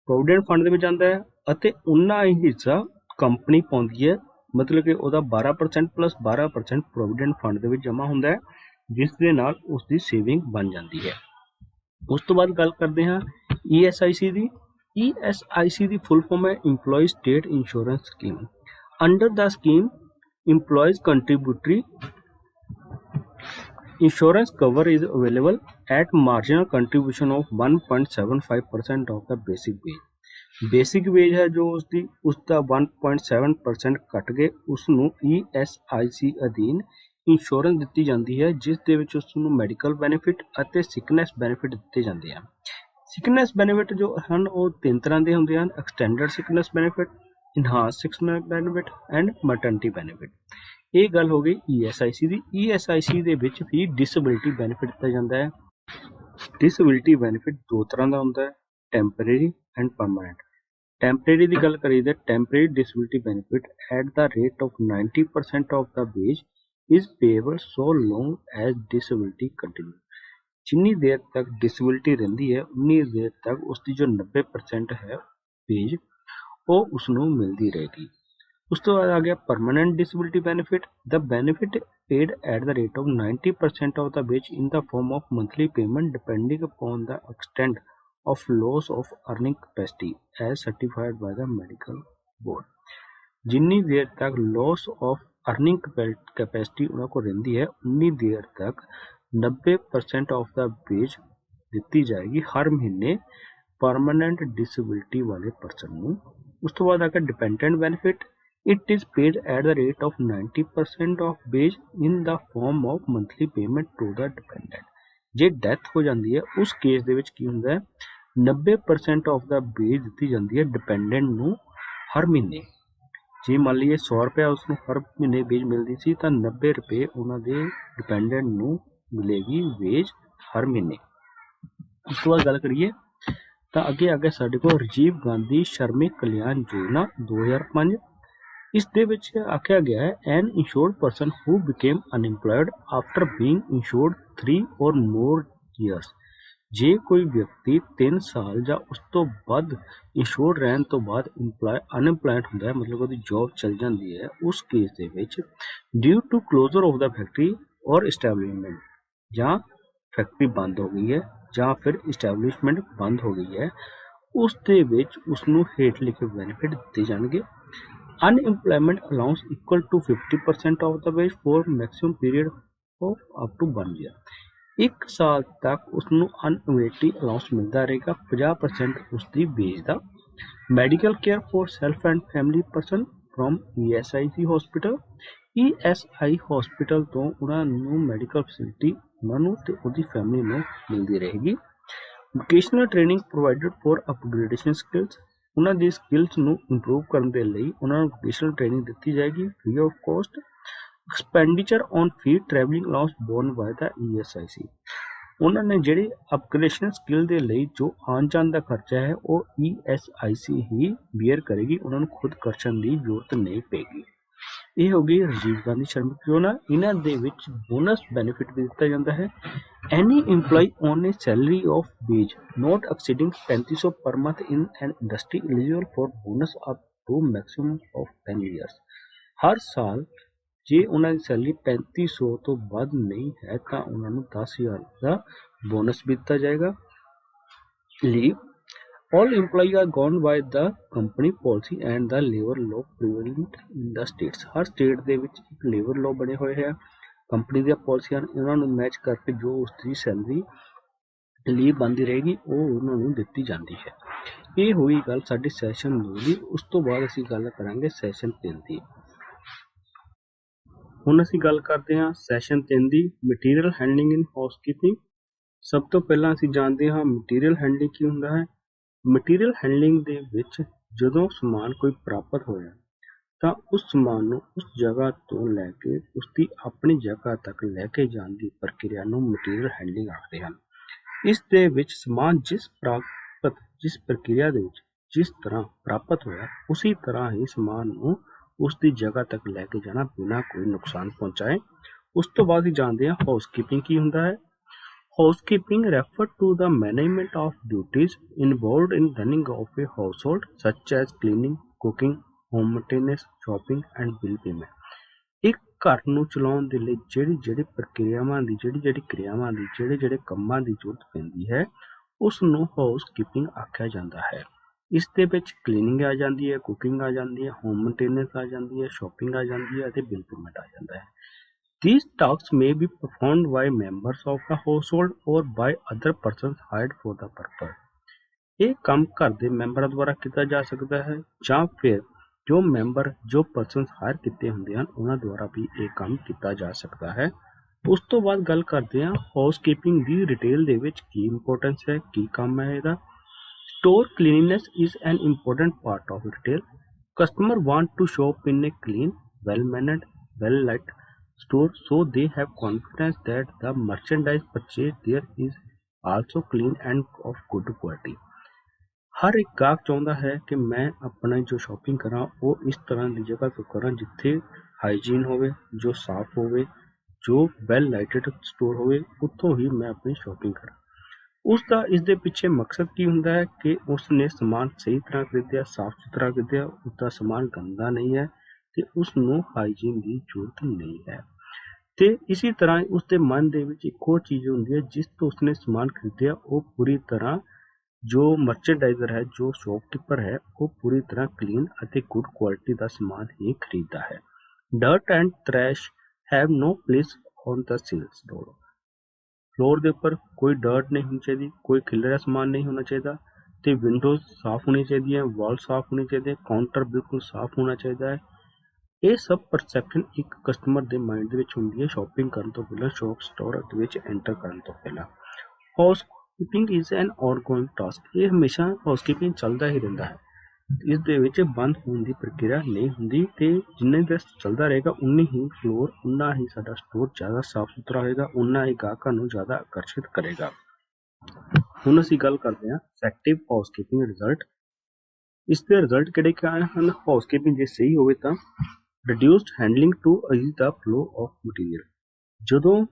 ਪ੍ਰੋਵੀਡੈਂਟ ਫੰਡ ਦੇ ਵਿੱਚ ਜਾਂਦਾ ਹੈ ਅਤੇ ਉਨਾ ਹੀ ਹਿੱਸਾ ਕੰਪਨੀ ਪਾਉਂਦੀ ਹੈ, ਮਤਲਬ ਕਿ ਉਹਦਾ 12% ਪਲੱਸ 12% ਪ੍ਰੋਵੀਡੈਂਟ ਫੰਡ ਦੇ ਵਿੱਚ ਜਮ੍ਹਾਂ ਹੁੰਦਾ ਹੈ ਜਿਸ ਦੇ ਨਾਲ ਉਸਦੀ ਸੇਵਿੰਗ ਬਣ ਜਾਂਦੀ ਹੈ। ਉਸ ਤੋਂ ਬਾਅਦ ਗੱਲ ਕਰਦੇ ਹਾਂ ESIC ਦੀ। ESIC ਦੀ ਫੁੱਲ ਫਾਰਮ ਹੈ employee state insurance scheme. Under the scheme employees contributory insurance cover is available at marginal contribution of 1.75% of the basic wage। Basic wage ਹੈ ਜੋ ਉਸਦਾ 1.7% ਕੱਟ ਕੇ ਉਸ ਨੂੰ ESIC ਅਧੀਨ ਇੰਸ਼ੋਰੈਂਸ ਦਿੱਤੀ ਜਾਂਦੀ ਹੈ ਜਿਸ ਦੇ ਵਿੱਚ ਉਸ ਨੂੰ ਮੈਡੀਕਲ ਬੈਨੀਫਿਟ ਅਤੇ ਸਿਕਨੈਸ ਬੈਨੀਫਿਟ ਦਿੱਤੇ ਜਾਂਦੇ ਹਨ। ਸਿਕਨੈਸ ਬੈਨੀਫਿਟ ਜੋ ਹਨ ਉਹ ਤਿੰਨ ਤਰ੍ਹਾਂ ਦੇ ਹੁੰਦੇ ਹਨ, extended sickness benefit, enhance sickness benefit and maternity benefit. ਇਹ ਗੱਲ ਹੋ ਗਈ ESIC ਦੀ। ESIC ਦੇ ਵਿੱਚ ਵੀ ਡਿਸੇਬਿਲਿਟੀ ਬੈਨੀਫਿਟ ਦਿੱਤਾ ਜਾਂਦਾ ਹੈ। ਡਿਸੇਬਿਲਿਟੀ ਬੈਨੀਫਿਟ ਦੋ ਤਰ੍ਹਾਂ ਦਾ ਹੁੰਦਾ ਹੈ, ਟੈਂਪਰੇਰੀ ਐਂਡ ਪਰਮਾਨੈਂਟ। ਟੈਂਪਰੇਰੀ ਦੀ ਗੱਲ ਕਰੀਏ ਤਾਂ temporary disability benefit at the rate of 90% of the wage is payable so long as disability continue। जिन्नी देर तक डिसेबिलिटी रहिंदी है उन्नी देर तक उसकी जो 90% है वेज वो उसनों मिलती रहेगी। उस तो बाद आ गया permanent disability benefit. The benefit paid at the rate of 90% of the wage in the form of monthly payment depending upon the extent of loss of earning capacity as certified by the medical board। जिन्नी देर तक loss of earning capacity उन्होंने को रहिंदी है उन्नी देर तक 90% of the ways दिती जाएगी हर महीने परमानेंट डिसेबिलिटी वाले पर्सन ਨੂੰ। ਉਸ ਤੋਂ ਬਾਅਦ ਆ ਗਿਆ dependent benefit. It is paid at the rate of 90% of wage in the form of monthly payment to the dependent। ਜੇ ਡੈਥ ਹੋ ਜਾਂਦੀ ਹੈ ਉਸ ਕੇਸ ਦੇ ਵਿੱਚ ਕੀ ਹੁੰਦਾ ਹੈ 90% ਆਫ ਦਾ ਵੇਜ ਦਿੱਤੀ ਜਾਂਦੀ ਹੈ ਡਿਪੈਂਡੈਂਟ ਨੂੰ ਹਰ ਮਹੀਨੇ। ਜੇ ਮੰਨ ਲਈਏ 100 ਰੁਪਏ ਉਸਨੂੰ ਹਰ ਮਹੀਨੇ ਵੇਜ ਮਿਲਦੀ ਸੀ ਤਾਂ 90 ਰੁਪਏ ਉਹਨਾਂ ਦੇ ਡਿਪੈਂਡੈਂਟ ਨੂੰ ਮਿਲੇਗੀ ਵੇਜ ਹਰ ਮਹੀਨੇ। ਉਸ ਤੋਂ ਬਾਅਦ ਗੱਲ ਕਰੀਏ ਤਾਂ ਅੱਗੇ ਸਾਡੇ ਕੋਲ ਰਾਜੀਵ ਗਾਂਧੀ ਸ਼ਰਮਿਕ ਕਲਿਆਣ ਯੋਜਨਾ 2005। इस दे विच आख्या गया है an insured person who became unemployed after being insured 3 or more years. जे कोई व्यक्ति 3 साल ਜਾਂ ਉਸ ਤੋਂ ਵੱਧ ਇੰਸ਼ੋਰਡ ਰਹਿਣ ਤੋਂ ਬਾਅਦ ਅਨਐਮਪਲਾਇਡ ਹੁੰਦਾ ਹੈ ਮਤਲਬ ਉਹਦੀ ਜੌਬ ਚਲ ਜਾਂਦੀ ਹੈ ਉਸ ਕੇਸ ਦੇ ਵਿੱਚ due to closure of the factory or establishment ਜਾਂ ਫੈਕਟਰੀ ਬੰਦ ਹੋ ਗਈ ਹੈ ਜਾਂ ਫਿਰ ਇਸਟੈਬਲਿਸ਼ਮੈਂਟ ਬੰਦ ਹੋ ਗਈ ਹੈ ਉਸ ਦੇ ਵਿੱਚ ਉਸ ਨੂੰ ਹੇਠ ਲਿਖੇ ਬੈਨੀਫਿਟ ਦਿੱਤੇ ਜਾਣਗੇ। Unemployment allowance equal to 50% of the wage for maximum period of up to 1 year। 1 ਸਾਲ ਤੱਕ ਉਸਨੂੰ ਅਨਐਮਿਟੀ ਅਲਾउंस ਮਿਲਦਾ ਰਹੇਗਾ 50% ਉਸਦੀ ਵੇਜ ਦਾ। Medical care for self and family person from ESIC hospital. ESI hospital ਤੋਂ ਉਹਨਾਂ ਨੂੰ ਮੈਡੀਕਲ ਫੈਸਿਲਿਟੀ ਉਹਨਾਂ ਨੂੰ ਤੇ ਉਹਦੀ ਫੈਮਿਲੀ ਨੂੰ ਮਿਲਦੀ ਰਹੇਗੀ। Vocational training provided for upgradation skills. ਉਹਨਾਂ ਦੀ ਸਕਿੱਲਸ ਨੂੰ ਇੰਪਰੂਵ ਕਰਨ ਦੇ ਲਈ ਉਹਨਾਂ ਨੂੰ ਵੋਕੇਸ਼ਨਲ ਟ੍ਰੇਨਿੰਗ ਦਿੱਤੀ ਜਾਏਗੀ free of cost. Expenditure on fee travelling allowance borne by the ESIC। ਉਹਨਾਂ ਨੇ ਜਿਹੜੀ ਅਪਗ੍ਰੇਡੇਸ਼ਨ ਸਕਿੱਲ ਦੇ ਲਈ ਜੋ ਆਉਣ ਜਾਣ ਦਾ ਖਰਚਾ ਹੈ ਉਹ ESIC ਹੀ ਬੀਅਰ ਕਰੇਗੀ ਉਹਨਾਂ ਨੂੰ ਖੁਦ ਖਰਚਣ ਦੀ ਜ਼ਰੂਰਤ ਨਹੀਂ ਪਏਗੀ। ਇਹ ਹੋ ਗਈ ਰਾਜੀਵ ਗਾਂਧੀ ਸ਼ਰਮਿਕ ਯੋਜਨਾ। ਇਹਨਾਂ ਦੇ ਵਿੱਚ ਬੋਨਸ ਬੈਨੀਫਿਟ ਵੀ ਦਿੱਤਾ ਜਾਂਦਾ ਹੈ। Any employee on a salary of wage not exceeding 3500 per month in an industry eligible for bonus up to maximum of 10 years। हर साल जे ਉਹਨਾਂ ਦੀ ਸੈਲਰੀ 3500 ਤੋਂ ਵੱਧ ਨਹੀਂ ਹੈ ਤਾਂ ਉਹਨਾਂ ਨੂੰ 10000 ਦਾ ਬੋਨਸ ਵੀ ਦਿੱਤਾ ਜਾਏਗਾ। Leave all employees are governed by the company policy and the labor law prevalent in the states। ਹਰ ਸਟੇਟ ਦੇ ਵਿੱਚ ਇੱਕ ਲੇਬਰ ਲਾਅ ਬਣੇ ਹੋਏ ਹੈ ਕੰਪਨੀ ਦੀਆਂ ਪਾਲਿਸੀਆਂ ਇਹਨਾਂ ਨੂੰ ਮੈਚ ਕਰਕੇ ਜੋ ਉਸਦੀ ਸੈਲਰੀ ਲੀਵ ਬਣਦੀ ਰਹੇਗੀ ਉਹ ਉਹਨਾਂ ਨੂੰ ਦਿੱਤੀ ਜਾਂਦੀ ਹੈ। ਇਹ ਹੋਈ ਗੱਲ ਸਾਡੇ ਸੈਸ਼ਨ 2 ਦੀ। ਉਸ ਤੋਂ ਬਾਅਦ ਅਸੀਂ ਗੱਲ ਕਰਾਂਗੇ ਸੈਸ਼ਨ 3 ਦੀ। ਹੁਣ ਅਸੀਂ ਗੱਲ ਕਰਦੇ ਹਾਂ ਸੈਸ਼ਨ 3 ਦੀ ਮਟੀਰੀਅਲ ਹੈਂਡਲਿੰਗ ਇਨ ਹਾਊਸਕੀਪਿੰਗ। ਸਭ ਤੋਂ ਪਹਿਲਾਂ ਅਸੀਂ ਜਾਣਦੇ ਹਾਂ ਮਟੀਰੀਅਲ ਹੈਂਡਲਿੰਗ ਕੀ ਹੁੰਦਾ ਹੈ। ਮਟੀਰੀਅਲ ਹੈਂਡਲਿੰਗ ਦੇ ਵਿੱਚ ਜਦੋਂ ਸਮਾਨ ਕੋਈ ਪ੍ਰਾਪਤ ਹੋਇਆ ਤਾਂ ਉਸ ਸਮਾਨ ਨੂੰ ਉਸ ਜਗ੍ਹਾ ਤੋਂ ਲੈ ਕੇ ਉਸਦੀ ਆਪਣੀ ਜਗ੍ਹਾ ਤੱਕ ਲੈ ਕੇ ਜਾਣ ਦੀ ਪ੍ਰਕਿਰਿਆ ਨੂੰ ਮਟੀਰੀਅਲ ਹੈਂਡਲਿੰਗ ਆਖਦੇ ਹਨ। ਇਸ ਦੇ ਵਿੱਚ ਸਮਾਨ ਜਿਸ ਪ੍ਰਕਿਰਿਆ ਦੇ ਵਿੱਚ ਜਿਸ ਤਰ੍ਹਾਂ ਪ੍ਰਾਪਤ ਹੋਇਆ ਉਸੇ ਤਰ੍ਹਾਂ ਹੀ ਸਮਾਨ ਨੂੰ ਉਸਦੀ ਜਗ੍ਹਾ ਤੱਕ ਲੈ ਕੇ ਜਾਣਾ ਬਿਨਾਂ ਕੋਈ ਨੁਕਸਾਨ ਪਹੁੰਚਾਏ। ਉਸ ਤੋਂ ਬਾਅਦ ਹੀ ਜਾਣਦੇ ਹਾਂ ਹਾਊਸਕੀਪਿੰਗ ਕੀ ਹੁੰਦਾ ਹੈ। Housekeeping refers to the management of duties involved in running of a household such as cleaning, cooking, home maintenance, shopping and bill payment। ਇੱਕ ਘਰ ਨੂੰ ਚਲਾਉਣ ਦੇ ਲਈ ਜਿਹੜੀ ਪ੍ਰਕਿਰਿਆਵਾਂ ਦੀ ਜਿਹੜੀ ਕਿਰਿਆਵਾਂ ਦੀ ਜਿਹੜੇ ਕੰਮਾਂ ਦੀ ਜ਼ਰੂਰਤ ਪੈਂਦੀ ਹੈ ਉਸ ਨੂੰ ਹਾਊਸਕੀਪਿੰਗ ਆਖਿਆ ਜਾਂਦਾ ਹੈ। ਇਸ ਦੇ ਵਿੱਚ ਕਲੀਨਿੰਗ ਆ ਜਾਂਦੀ ਹੈ, ਕੁਕਿੰਗ ਆ ਜਾਂਦੀ ਹੈ, ਹੋਮ ਮੇਨਟੇਨੈਂਸ ਆ ਜਾਂਦੀ ਹੈ, ਸ਼ਾਪਿੰਗ ਆ ਜਾਂਦੀ ਹੈ ਅਤੇ ਬਿਲ ਪੇਮੈਂਟ ਆ ਜਾਂਦਾ ਹੈ। These tasks may be performed by members of the household or by other persons hired for the purpose। ਇਹ ਕੰਮ ਘਰ ਦੇ ਮੈਂਬਰਾਂ ਦੁਆਰਾ ਕੀਤਾ ਜਾ ਸਕਦਾ ਹੈ ਜਾਂ ਫਿਰ ਜੋ ਪਰਸਨਸ ਹਾਇਰ ਕੀਤੇ ਹੁੰਦੇ ਹਨ ਉਹਨਾਂ ਦੁਆਰਾ ਵੀ ਇਹ ਕੰਮ ਕੀਤਾ ਜਾ ਸਕਦਾ ਹੈ। ਉਸ ਤੋਂ ਬਾਅਦ ਗੱਲ ਕਰਦੇ ਹਾਂ ਹਾਊਸਕੀਪਿੰਗ ਦੀ ਡਿਟੇਲ ਦੇ ਵਿੱਚ ਕੀ ਇੰਪੋਰਟੈਂਸ ਹੈ, ਕੀ ਕੰਮ ਹੈ ਇਹਦਾ। Store cleanliness is an important part of retail। Customer want to shop in a clean, well-mannered, well-lit store so they have confidence that the merchandise purchased there is also clean and of good quality। ਹਰ ਇੱਕ ਗਾਹਕ ਚਾਹੁੰਦਾ ਹੈ ਕਿ ਮੈਂ ਆਪਣਾ ਜੋ shopping ਕਰਾਂ ਉਹ ਇਸ ਤਰ੍ਹਾਂ ਦੀ ਜਗ੍ਹਾ ਤੋਂ ਕਰਾਂ ਜਿੱਥੇ ਹਾਈਜੀਨ ਹੋਵੇ, ਜੋ ਸਾਫ਼ ਹੋਵੇ, ਜੋ ਵੈਲ ਲਾਈਟਡ ਸਟੋਰ ਹੋਵੇ, ਉੱਥੋਂ ਹੀ ਮੈਂ ਆਪਣੀ ਸ਼ਾਪਿੰਗ ਕਰਾਂ। ਉਸਦਾ ਇਸ ਦੇ ਪਿੱਛੇ ਮਕਸਦ ਕੀ ਹੁੰਦਾ ਹੈ ਕਿ ਉਸਨੇ ਸਮਾਨ ਸਹੀ ਤਰ੍ਹਾਂ ਖਰੀਦਿਆ, ਸਾਫ਼ ਸੁਥਰਾ ਖਰੀਦਿਆ, ਉਸਦਾ ਸਮਾਨ ਗੰਦਾ ਨਹੀਂ ਹੈ ਤੇ ਉਸਨੂੰ ਹਾਈਜੀਨ ਦੀ ਜ਼ਰੂਰਤ ਨਹੀਂ ਹੈ। ਤੇ ਇਸੇ ਤਰ੍ਹਾਂ ਉਸਦੇ ਮਨ ਦੇ ਵਿੱਚ ਇੱਕ ਹੋਰ ਚੀਜ਼ ਹੁੰਦੀ ਹੈ, ਜਿਸ ਤੋਂ ਉਸਨੇ ਸਮਾਨ ਖਰੀਦਿਆ ਉਹ ਪੂਰੀ ਤਰ੍ਹਾਂ ਜੋ ਮਰਚੈਂਡਾਈਜ਼ਰ ਹੈ, ਜੋ ਸ਼ੌਪਕੀਪਰ ਹੈ, ਉਹ ਪੂਰੀ ਤਰ੍ਹਾਂ ਕਲੀਨ ਅਤੇ ਗੁੱਡ ਕੁਆਲਿਟੀ ਦਾ ਸਮਾਨ ਹੀ ਖਰੀਦਦਾ ਹੈ। Dirt and trash have no place on the sales floor. Floor ਦੇ ਉੱਪਰ ਕੋਈ ਡਰਟ ਨਹੀਂ ਹੋਣੀ ਚਾਹੀਦੀ, ਕੋਈ ਖਿਲਰਿਆ ਸਮਾਨ ਨਹੀਂ ਹੋਣਾ ਚਾਹੀਦਾ ਤੇ ਵਿੰਡੋਜ਼ ਸਾਫ਼ ਹੋਣੀ ਚਾਹੀਦੀਆਂ, ਵਾਲ ਸਾਫ਼ ਹੋਣੀ ਚਾਹੀਦੀ, ਕਾਊਂਟਰ ਬਿਲਕੁਲ ਸਾਫ਼ ਹੋਣਾ ਚਾਹੀਦਾ ਹੈ। ਇਹ ਸਭ ਪਰਸੈਪਸ਼ਨ ਇੱਕ ਕਸਟਮਰ ਦੇ ਮਾਈਂਡ ਦੇ ਵਿੱਚ ਹੁੰਦੀ ਹੈ ਸ਼ਾਪਿੰਗ ਕਰਨ ਤੋਂ ਪਹਿਲਾਂ, ਸ਼ੌਪ ਸਟੋਰ ਦੇ ਵਿੱਚ ਐਂਟਰ ਕਰਨ ਤੋਂ ਪਹਿਲਾਂ। Housekeeping is an ongoing task. ਇਹ ਹਮੇਸ਼ਾ ਹਾਊਸਕੀਪਿੰਗ ਚੱਲਦਾ ਹੀ ਰਹਿੰਦਾ ਹੈ, ਇਸ ਦੇ ਵਿੱਚ ਬੰਦ ਹੋਣ ਦੀ ਪ੍ਰਕਿਰਿਆ ਨਹੀਂ ਹੁੰਦੀ ਤੇ ਜਿੰਨੇ ਦੇਰ ਚੱਲਦਾ ਰਹੇਗਾ ਉਨੀ ਹੀ ਫਲੋਰ, ਉਨਾ ਹੀ ਸਾਡਾ ਸਟੋਰ ਜ਼ਿਆਦਾ ਸਾਫ਼ ਸੁਥਰਾ ਹੋਏਗਾ, ਉਨਾ ਹੀ ਗਾਹਕਾਂ ਨੂੰ ਜ਼ਿਆਦਾ ਆਕਰਸ਼ਿਤ ਕਰੇਗਾ। ਹੁਣ ਅਸੀਂ ਗੱਲ ਕਰਦੇ ਹਾਂ ਇਫੈਕਟਿਵ ਹਾਊਸਕੀਪਿੰਗ ਰਿਜ਼ਲਟ। ਇਸ ਦੇ ਰਿਜ਼ਲਟ ਕਿਹੜੇ ਕਿਹੜੇ ਹਨ? ਹਾਊਸਕੀਪਿੰਗ ਜੇ ਸਹੀ ਹੋਵੇ ਤਾਂ reduced handling to ease the flow of material. ਜਦੋਂ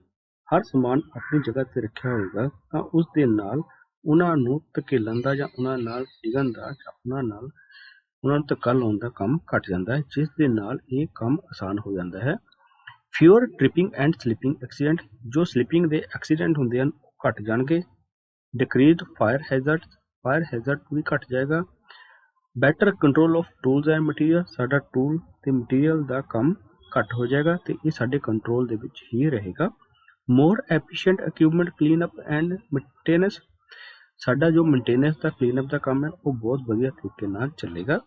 ਹਰ ਸਮਾਨ ਆਪਣੀ ਜਗ੍ਹਾ ਤੇ ਰੱਖਿਆ ਹੋਵੇਗਾ ਤਾਂ ਉਸ ਦੇ ਨਾਲ ਉਹਨਾਂ ਨੂੰ ਧਕੇਲਣ ਦਾ ਜਾਂ ਉਹਨਾਂ ਨਾਲ ਡਿੱਗਣ ਦਾ ਜਾਂ ਉਹਨਾਂ ਨੂੰ ਧੱਕਾ ਲਾਉਣ ਦਾ ਕੰਮ ਘੱਟ ਜਾਂਦਾ ਹੈ, ਜਿਸ ਦੇ ਨਾਲ ਇਹ ਕੰਮ ਆਸਾਨ ਹੋ ਜਾਂਦਾ ਹੈ। ਫਿਊਅਰ ਟ੍ਰਿਪਿੰਗ ਐਂਡ ਸਲਿਪਿੰਗ ਐਕਸੀਡੈਂਟ। ਜੋ ਸਲਿਪਿੰਗ ਦੇ ਐਕਸੀਡੈਂਟ ਹੁੰਦੇ ਹਨ ਉਹ ਘੱਟ ਜਾਣਗੇ। ਡਿਕਰੀਜ਼ਡ ਫਾਇਰ ਹੈਜ਼ਰਡ ਵੀ ਘੱਟ ਜਾਏਗਾ। Better control of tools and material. ਸਾਡਾ ਟੂਲ ਤੇ ਮਟੀਰੀਅਲ ਦਾ ਕੰਮ ਘੱਟ ਹੋ ਜਾਏਗਾ ਤੇ ਇਹ ਸਾਡੇ ਕੰਟਰੋਲ ਦੇ ਵਿੱਚ ਹੀ ਰਹੇਗਾ। More efficient equipment cleanup and maintenance. ਸਾਡਾ ਜੋ ਮੇਨਟੇਨੈਂਸ ਦਾ ਕਲੀਨਅਪ ਦਾ ਕੰਮ ਹੈ ਉਹ ਬਹੁਤ ਵਧੀਆ ਤਰੀਕੇ ਨਾਲ ਚੱਲੇਗਾ।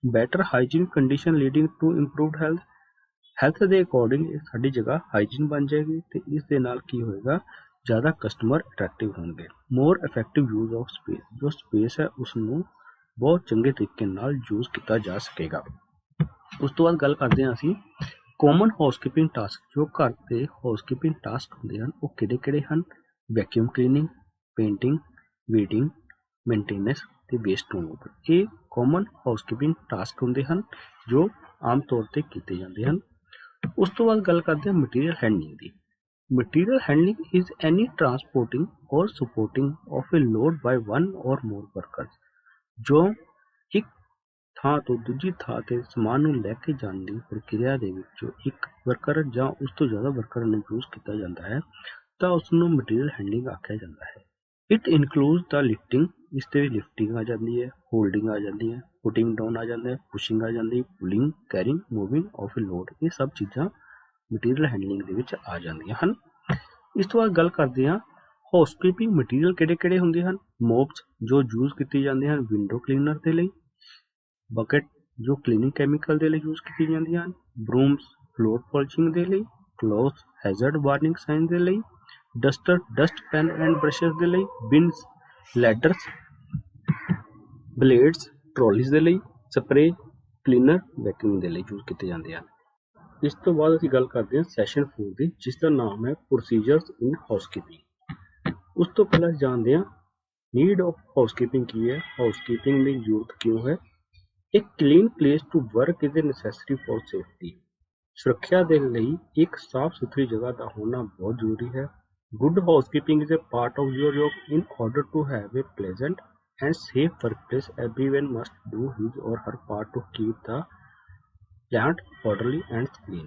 Better hygiene condition leading to improved health ਦੇ ਅਕੋਰਡਿੰਗ ਸਾਡੀ ਜਗ੍ਹਾ ਹਾਈਜੀਨ ਬਣ ਜਾਏਗੀ ਤੇ ਇਸ ਦੇ ਨਾਲ ਕੀ ਹੋਏਗਾ, ਜ਼ਿਆਦਾ ਕਸਟਮਰ ਅਟਰੈਕਟਿਵ ਹੋਣਗੇ। ਮੋਰ ਇਫੈਕਟਿਵ ਯੂਜ਼ ਆਫ ਸਪੇਸ। ਜੋ ਸਪੇਸ ਹੈ ਉਸ ਨੂੰ ਬਹੁਤ ਚੰਗੇ ਤਰੀਕੇ ਨਾਲ ਯੂਜ਼ ਕੀਤਾ ਜਾ ਸਕੇਗਾ। ਉਸ ਤੋਂ ਬਾਅਦ ਗੱਲ ਕਰਦੇ ਹਾਂ ਅਸੀਂ ਕਾਮਨ ਹਾਊਸਕੀਪਿੰਗ ਟਾਸਕ। ਜੋ ਘਰ ਦੇ ਹਾਊਸਕੀਪਿੰਗ ਟਾਸਕ ਹੁੰਦੇ ਹਨ ਉਹ ਕਿਹੜੇ ਕਿਹੜੇ ਹਨ? Vacuum cleaning, painting, wedding, maintenance ਤੇ ਵੇਸਟ ਰਿਮੂਵਲ। ਇਹ ਕਾਮਨ ਹਾਊਸਕੀਪਿੰਗ ਟਾਸਕ ਹੁੰਦੇ ਹਨ ਜੋ ਆਮ ਤੌਰ ਤੇ ਕੀਤੇ ਜਾਂਦੇ ਹਨ। ਉਸ ਤੋਂ ਬਾਅਦ ਗੱਲ ਕਰਦੇ ਹਾਂ ਮਟੀਰੀਅਲ ਹੈਂਡਲਿੰਗ ਦੀ। Material handling is any transporting or supporting of a load by one or more workers. ਜੋ ਇੱਕ ਥਾਂ ਤੋਂ ਦੂਜੀ ਥਾਂ ਤੇ ਸਮਾਨ ਨੂੰ ਲੈ ਕੇ ਜਾਣ ਦੀ ਪ੍ਰਕਿਰਿਆ ਦੇ ਵਿੱਚ ਇੱਕ ਵਰਕਰ ਜਾਂ ਉਸ ਤੋਂ ਜ਼ਿਆਦਾ ਵਰਕਰ ਨੂੰ ਯੂਜ਼ ਕੀਤਾ ਜਾਂਦਾ ਹੈ ਤਾਂ ਉਸ ਨੂੰ ਮਟੀਰੀਅਲ ਹੈਂਡਲਿੰਗ ਆਖਿਆ ਜਾਂਦਾ ਹੈ। It includes the lifting. ਇਸ ਤੇ ਲਿਫਟਿੰਗ ਆ ਜਾਂਦੀ ਹੈ, ਹੋਲਡਿੰਗ ਆ ਜਾਂਦੀ ਹੈ, ਪੁਟਿੰਗ ਡਾਊਨ ਆ ਜਾਂਦਾ ਹੈ, ਪੁਸ਼ਿੰਗ ਆ ਜਾਂਦੀ ਹੈ, pulling, carrying, moving of a load. ਇਹ ਸਭ ਚੀਜ਼ਾਂ ਮਟੀਰੀਅਲ ਹੈਂਡਲਿੰਗ ਦੇ ਵਿੱਚ ਆ ਜਾਂਦੀਆਂ ਹਨ। ਇਸ ਤੋਂ ਬਾਅਦ ਗੱਲ ਕਰਦੇ ਹਾਂ ਹਾਊਸਕੀਪਿੰਗ ਮਟੀਰੀਅਲ ਕਿਹੜੇ ਕਿਹੜੇ ਹੁੰਦੇ ਹਨ? ਮੋਪਸ ਜੋ ਯੂਜ਼ ਕੀਤੇ ਜਾਂਦੇ ਹਨ ਵਿੰਡੋ ਕਲੀਨਰ ਦੇ ਲਈ। ਬਕਟ ਜੋ ਕਲੀਨਿੰਗ ਕੈਮੀਕਲ ਦੇ ਲਈ ਯੂਜ਼ ਕੀਤੀਆਂ ਜਾਂਦੀਆਂ ਹਨ। ਬਰੂਮਸ ਫਲੋਰ ਪੋਲਿਸ਼ਿੰਗ ਦੇ ਲਈ। ਕਲੋਥਸ ਹੈਜ਼ਰਡ ਵਾਰਨਿੰਗ ਸਾਈਨ ਦੇ ਲਈ। Duster dust PAN and brushes ਦੇ ਲਈ। ਬਿਨਸ ਲੈਡਰਸ ਬਲੇਡਸ ਟਰੋਲੀਜ਼ ਦੇ ਲਈ। ਸਪਰੇ ਕਲੀਨਰ ਵੈਕਿਊਮ ਦੇ ਲਈ ਯੂਜ਼ ਕੀਤੇ ਜਾਂਦੇ ਹਨ। ਇਸ ਤੋਂ ਬਾਅਦ ਅਸੀਂ ਗੱਲ ਕਰਦੇ ਹਾਂ ਸੈਸ਼ਨ 4 ਦੀ, ਜਿਸ ਦਾ ਨਾਮ ਹੈ ਪ੍ਰੋਸੀਜਰਸ ਇਨ ਹਾਊਸਕੀਪਿੰਗ। ਉਸ ਤੋਂ ਪਹਿਲਾਂ ਜਾਣਦੇ ਹਾਂ ਨੀਡ ਆਫ ਹਾਊਸਕੀਪਿੰਗ ਕੀ ਹੈ, ਹਾਊਸਕੀਪਿੰਗ ਦੀ ਜ਼ਰੂਰਤ ਕਿਉਂ ਹੈ। ਇੱਕ clean place to work is necessary for safety. ਸੁਰੱਖਿਆ ਦੇ ਲਈ ਇੱਕ ਸਾਫ਼ ਸੁਥਰੀ ਜਗ੍ਹਾ ਦਾ ਹੋਣਾ ਬਹੁਤ ਜ਼ਰੂਰੀ ਹੈ। Good housekeeping is a part of your job. In order to have a pleasant and safe workplace everyone must do his or her part to keep the plant orderly and clean.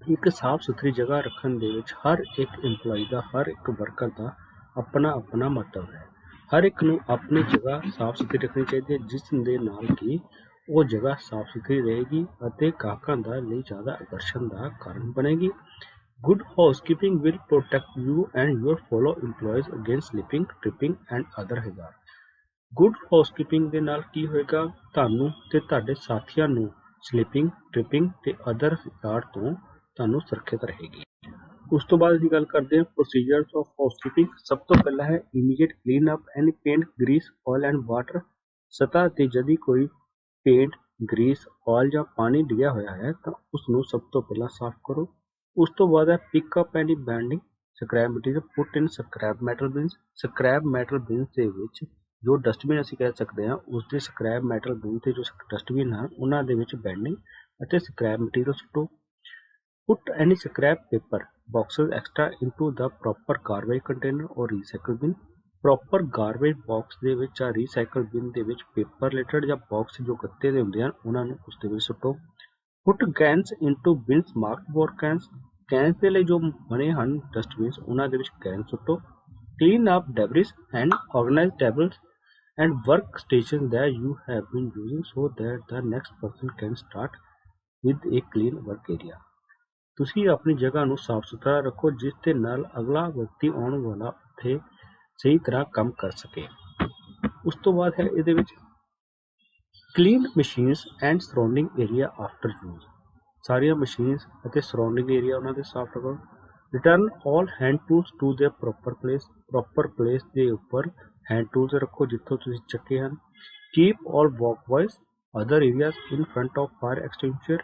ਇੱਕ ਸਾਫ਼ ਸੁਥਰੀ ਜਗ੍ਹਾ ਰੱਖਣ ਦੇ ਵਿੱਚ ਹਰ ਇੱਕ EMPLOYEE ਦਾ, ਹਰ ਇੱਕ worker ਦਾ ਆਪਣਾ ਆਪਣਾ ਮਹੱਤਵ ਹੈ। ਹਰ ਇੱਕ ਨੂੰ ਆਪਣੀ ਜਗ੍ਹਾ ਸਾਫ਼ ਸੁਥਰੀ ਰੱਖਣੀ ਚਾਹੀਦੀ ਹੈ, ਜਿਸ ਦੇ ਨਾਲ ਕਿ ਉਹ ਜਗ੍ਹਾ ਸਾਫ਼ ਸੁਥਰੀ ਰਹੇਗੀ ਅਤੇ ਗਾਹਕਾਂ ਦਾ ਲਈ ਜ਼ਿਆਦਾ ਆਕਰਸ਼ਣ ਦਾ ਕਾਰਨ ਬਣੇਗੀ। Good housekeeping will protect you and your fellow EMPLOYEES against slipping, tripping and other hazard. Good housekeeping ਦੇ ਨਾਲ ਕੀ ਹੋਏਗਾ, ਤੁਹਾਨੂੰ ਤੇ ਤੁਹਾਡੇ ਸਾਥੀਆਂ ਨੂੰ ਸਲਿਪਿੰਗ, ਟ੍ਰਿਪਿੰਗ ਤੇ ਅਦਰ ਹੈਜ਼ਾਰਡ ਤੋਂ ਤੁਹਾਨੂੰ ਸੁਰੱਖਿਅਤ ਰਹੇਗੀ। ਉਸ ਤੋਂ ਬਾਅਦ ਅਸੀਂ ਗੱਲ ਕਰਦੇ ਹਾਂ ਪ੍ਰੋਸੀਜਰਸ ਆਫ ਹਾਊਸਕੀਪਿੰਗ। ਸਭ ਤੋਂ ਪਹਿਲਾਂ ਹੈ immediate clean up any paint, grease, oil and water. ਸਤ੍ਹਾ ਤੇ ਜਦੀ ਕੋਈ ਪੇਂਟ, ਗਰੀਸ, ਆਇਲ ਜਾਂ ਪਾਣੀ ਡਿੱਗਿਆ ਹੋਇਆ ਹੈ ਤਾਂ ਉਸ ਨੂੰ ਸਭ ਤੋਂ ਪਹਿਲਾਂ ਸਾਫ਼ ਕਰੋ। ਉਸ ਤੋਂ ਬਾਅਦ ਹੈ pick up and bending scrap material, put in scrap metal bins. Scrap metal bins ਦੇ ਵਿੱਚ ਜੋ ਡਸਟਬਿਨ ਅਸੀਂ ਕਹਿ ਸਕਦੇ ਹਾਂ, ਉਸ ਦੇ ਸਕ੍ਰੈਪ ਮੈਟਲ ਬਿਨ ਤੇ ਜੋ ਡਸਟਬਿਨ ਹਨ ਉਹਨਾਂ ਦੇ ਵਿੱਚ ਬੈਂਡਿੰਗ ਅਤੇ ਸਕ੍ਰੈਪ ਮਟੀਰੀਅਲ ਸੁੱਟੋ। Put any scrap paper boxes extra into the proper garbage container or recycle bin। Proper garbage box ਦੇ ਵਿੱਚ ਜਾਂ ਰੀਸਾਈਕਲ ਬਿਨ ਦੇ ਵਿੱਚ ਪੇਪਰ ਰਿਲੇਟਡ ਜਾਂ ਬਾਕਸ ਜੋ ਗੱਤੇ ਦੇ ਹੁੰਦੇ ਹਨ ਉਹਨਾਂ ਨੂੰ ਉਸ ਦੇ ਵਿੱਚ ਸੁੱਟੋ। Put cans into bins marked for cans. Cans ਦੇ ਲਈ ਜੋ ਬਣੇ ਹਨ ਡਸਟਬਿਨਸ ਉਹਨਾਂ ਦੇ ਵਿੱਚ ਕੈਨ ਸੁੱਟੋ। Clean up debris and organize tables and work station that you have been using so that the next person can start with a clean work area। ਤੁਸੀਂ ਆਪਣੀ ਜਗ੍ਹਾ ਨੂੰ ਸਾਫ਼ ਸੁਥਰਾ ਰੱਖੋ ਜਿਸ ਦੇ ਨਾਲ ਅਗਲਾ ਵਿਅਕਤੀ ਆਉਣ ਵਾਲਾ ਉੱਥੇ ਸਹੀ ਤਰ੍ਹਾਂ ਕੰਮ ਕਰ ਸਕੇ। ਉਸ ਤੋਂ ਬਾਅਦ ਹੈ ਇਹਦੇ ਵਿੱਚ clean machines and surrounding area after use. ਸਾਰੀਆਂ ਮਸ਼ੀਨਸ ਅਤੇ ਸਰਾਊਂਡਿੰਗ ਏਰੀਆ ਉਹਨਾਂ ਦੇ ਸਾਫ਼ ਰੱਖੋ। Return all hand tools to their proper place ਦੇ ਉੱਪਰ हैंड टूल्स रखो जितों तुसीं चक्के हैं। Keep all walkways other areas in front of fire extinguisher.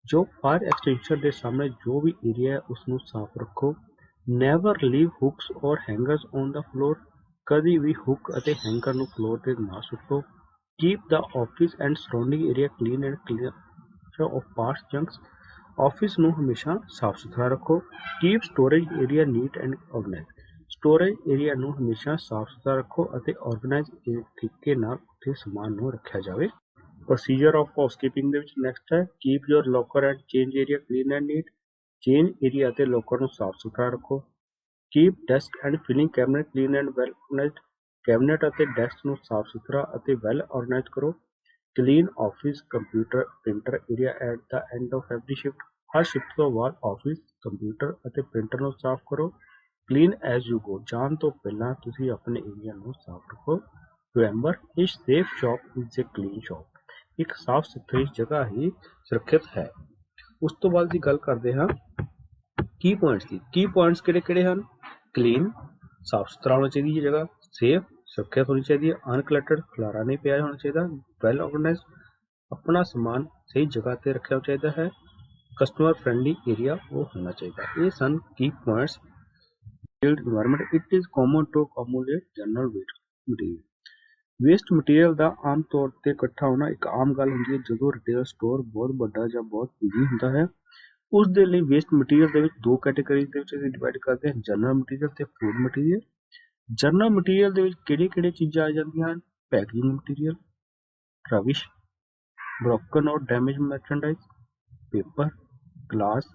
जो फायर एक्सटिंग्विशर के सामने जो भी एरिया है उसनों साफ रखो। Never leave hooks or hangers on the floor. कभी भी हुक और हैंगर नूं फ्लोर पर ना सुट्टो। Keep the office and surrounding area clean and clear of parts junks. Office नूं हमेशा साफ सुथरा रखो। Keep storage area neat and organize. Storage area नूं हमेशा साफ सुथरा रखो और ऑर्गेनाइज तरीके नाल उत्थे समान नूं रखिया जाए। प्रोसीजर ऑफ हाउसकीपिंग दे विच नैक्सट है keep your locker and change area clean and neat. Change area ते लॉकर नूं साफ सुथरा रखो। Keep desk and filing cabinet clean and well organized. Cabinet और डेस्क नूं साफ सुथरा और वैल ऑर्गेनाइज करो। Clean office computer printer area at the end of every shift. हर शिफ्ट तो बाद ऑफिस कंप्यूटर और प्रिंटर नूं साफ करो। Clean as you go. जान तो पहला तुसी अपने एरिया नूं साफ रखो। Remember a safe shop is a clean shop. एक साफ सुथरी जगह ही सुरक्षित है। उस तो बाद की गल करते हैं की पॉइंट्स की। की पॉइंट्स किहड़े-किहड़े हैं? क्लीन साफ सुथरा होना चाहिए जगह। सेफ सुरक्षित होनी चाहिए। अनकलटर्ड खलारा नहीं पिया होना चाहिए। वैल ऑर्गेनाइज अपना समान सही जगह पर रखा चाहिए है। कस्टमर फ्रेंडली एरिया वो होना चाहिए। ये सन की points environment। it is common to accumulate general waste material। Waste material का आम तौर पर इकट्ठा होना एक आम गल होंदी है जो रिटेल स्टोर बहुत बड़ा या बहुत बिजी होंदा है। उस दे लई वेस्ट मटीरियल दे विच दो कैटेगरी दे विच असीं डिवाइड करते हैं जनरल मटीरियल ते फूड मटीरियल। जनरल मटीरियल दे विच किहड़ी-किहड़ी चीज़ां आ जांदियां हन? पैकेजिंग मटीरियल, रबिश, ब्रोकन और damage merchandise, paper, glass,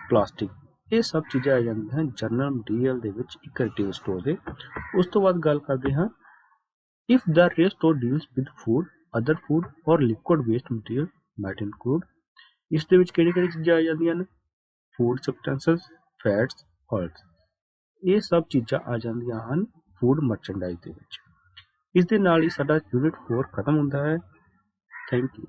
plastic. ये सब चीज़ां आ जांदियां हैं जनरल मटीरियल दे विच एक रिटेल स्टोर दे। उस तो बाद गल करते हैं if the retail store deals with food other food or liquid waste material might include. इस दे विच किहड़ी-किहड़ी चीज़ां आ जांदियां ने? Food substances, fats, oils. ये सब चीज़ां आ जांदियां हन फूड मर्चेंडाइज दे विच। इस दे नाल ही साडा यूनिट 4 खत्म हुंदा है। Thank you.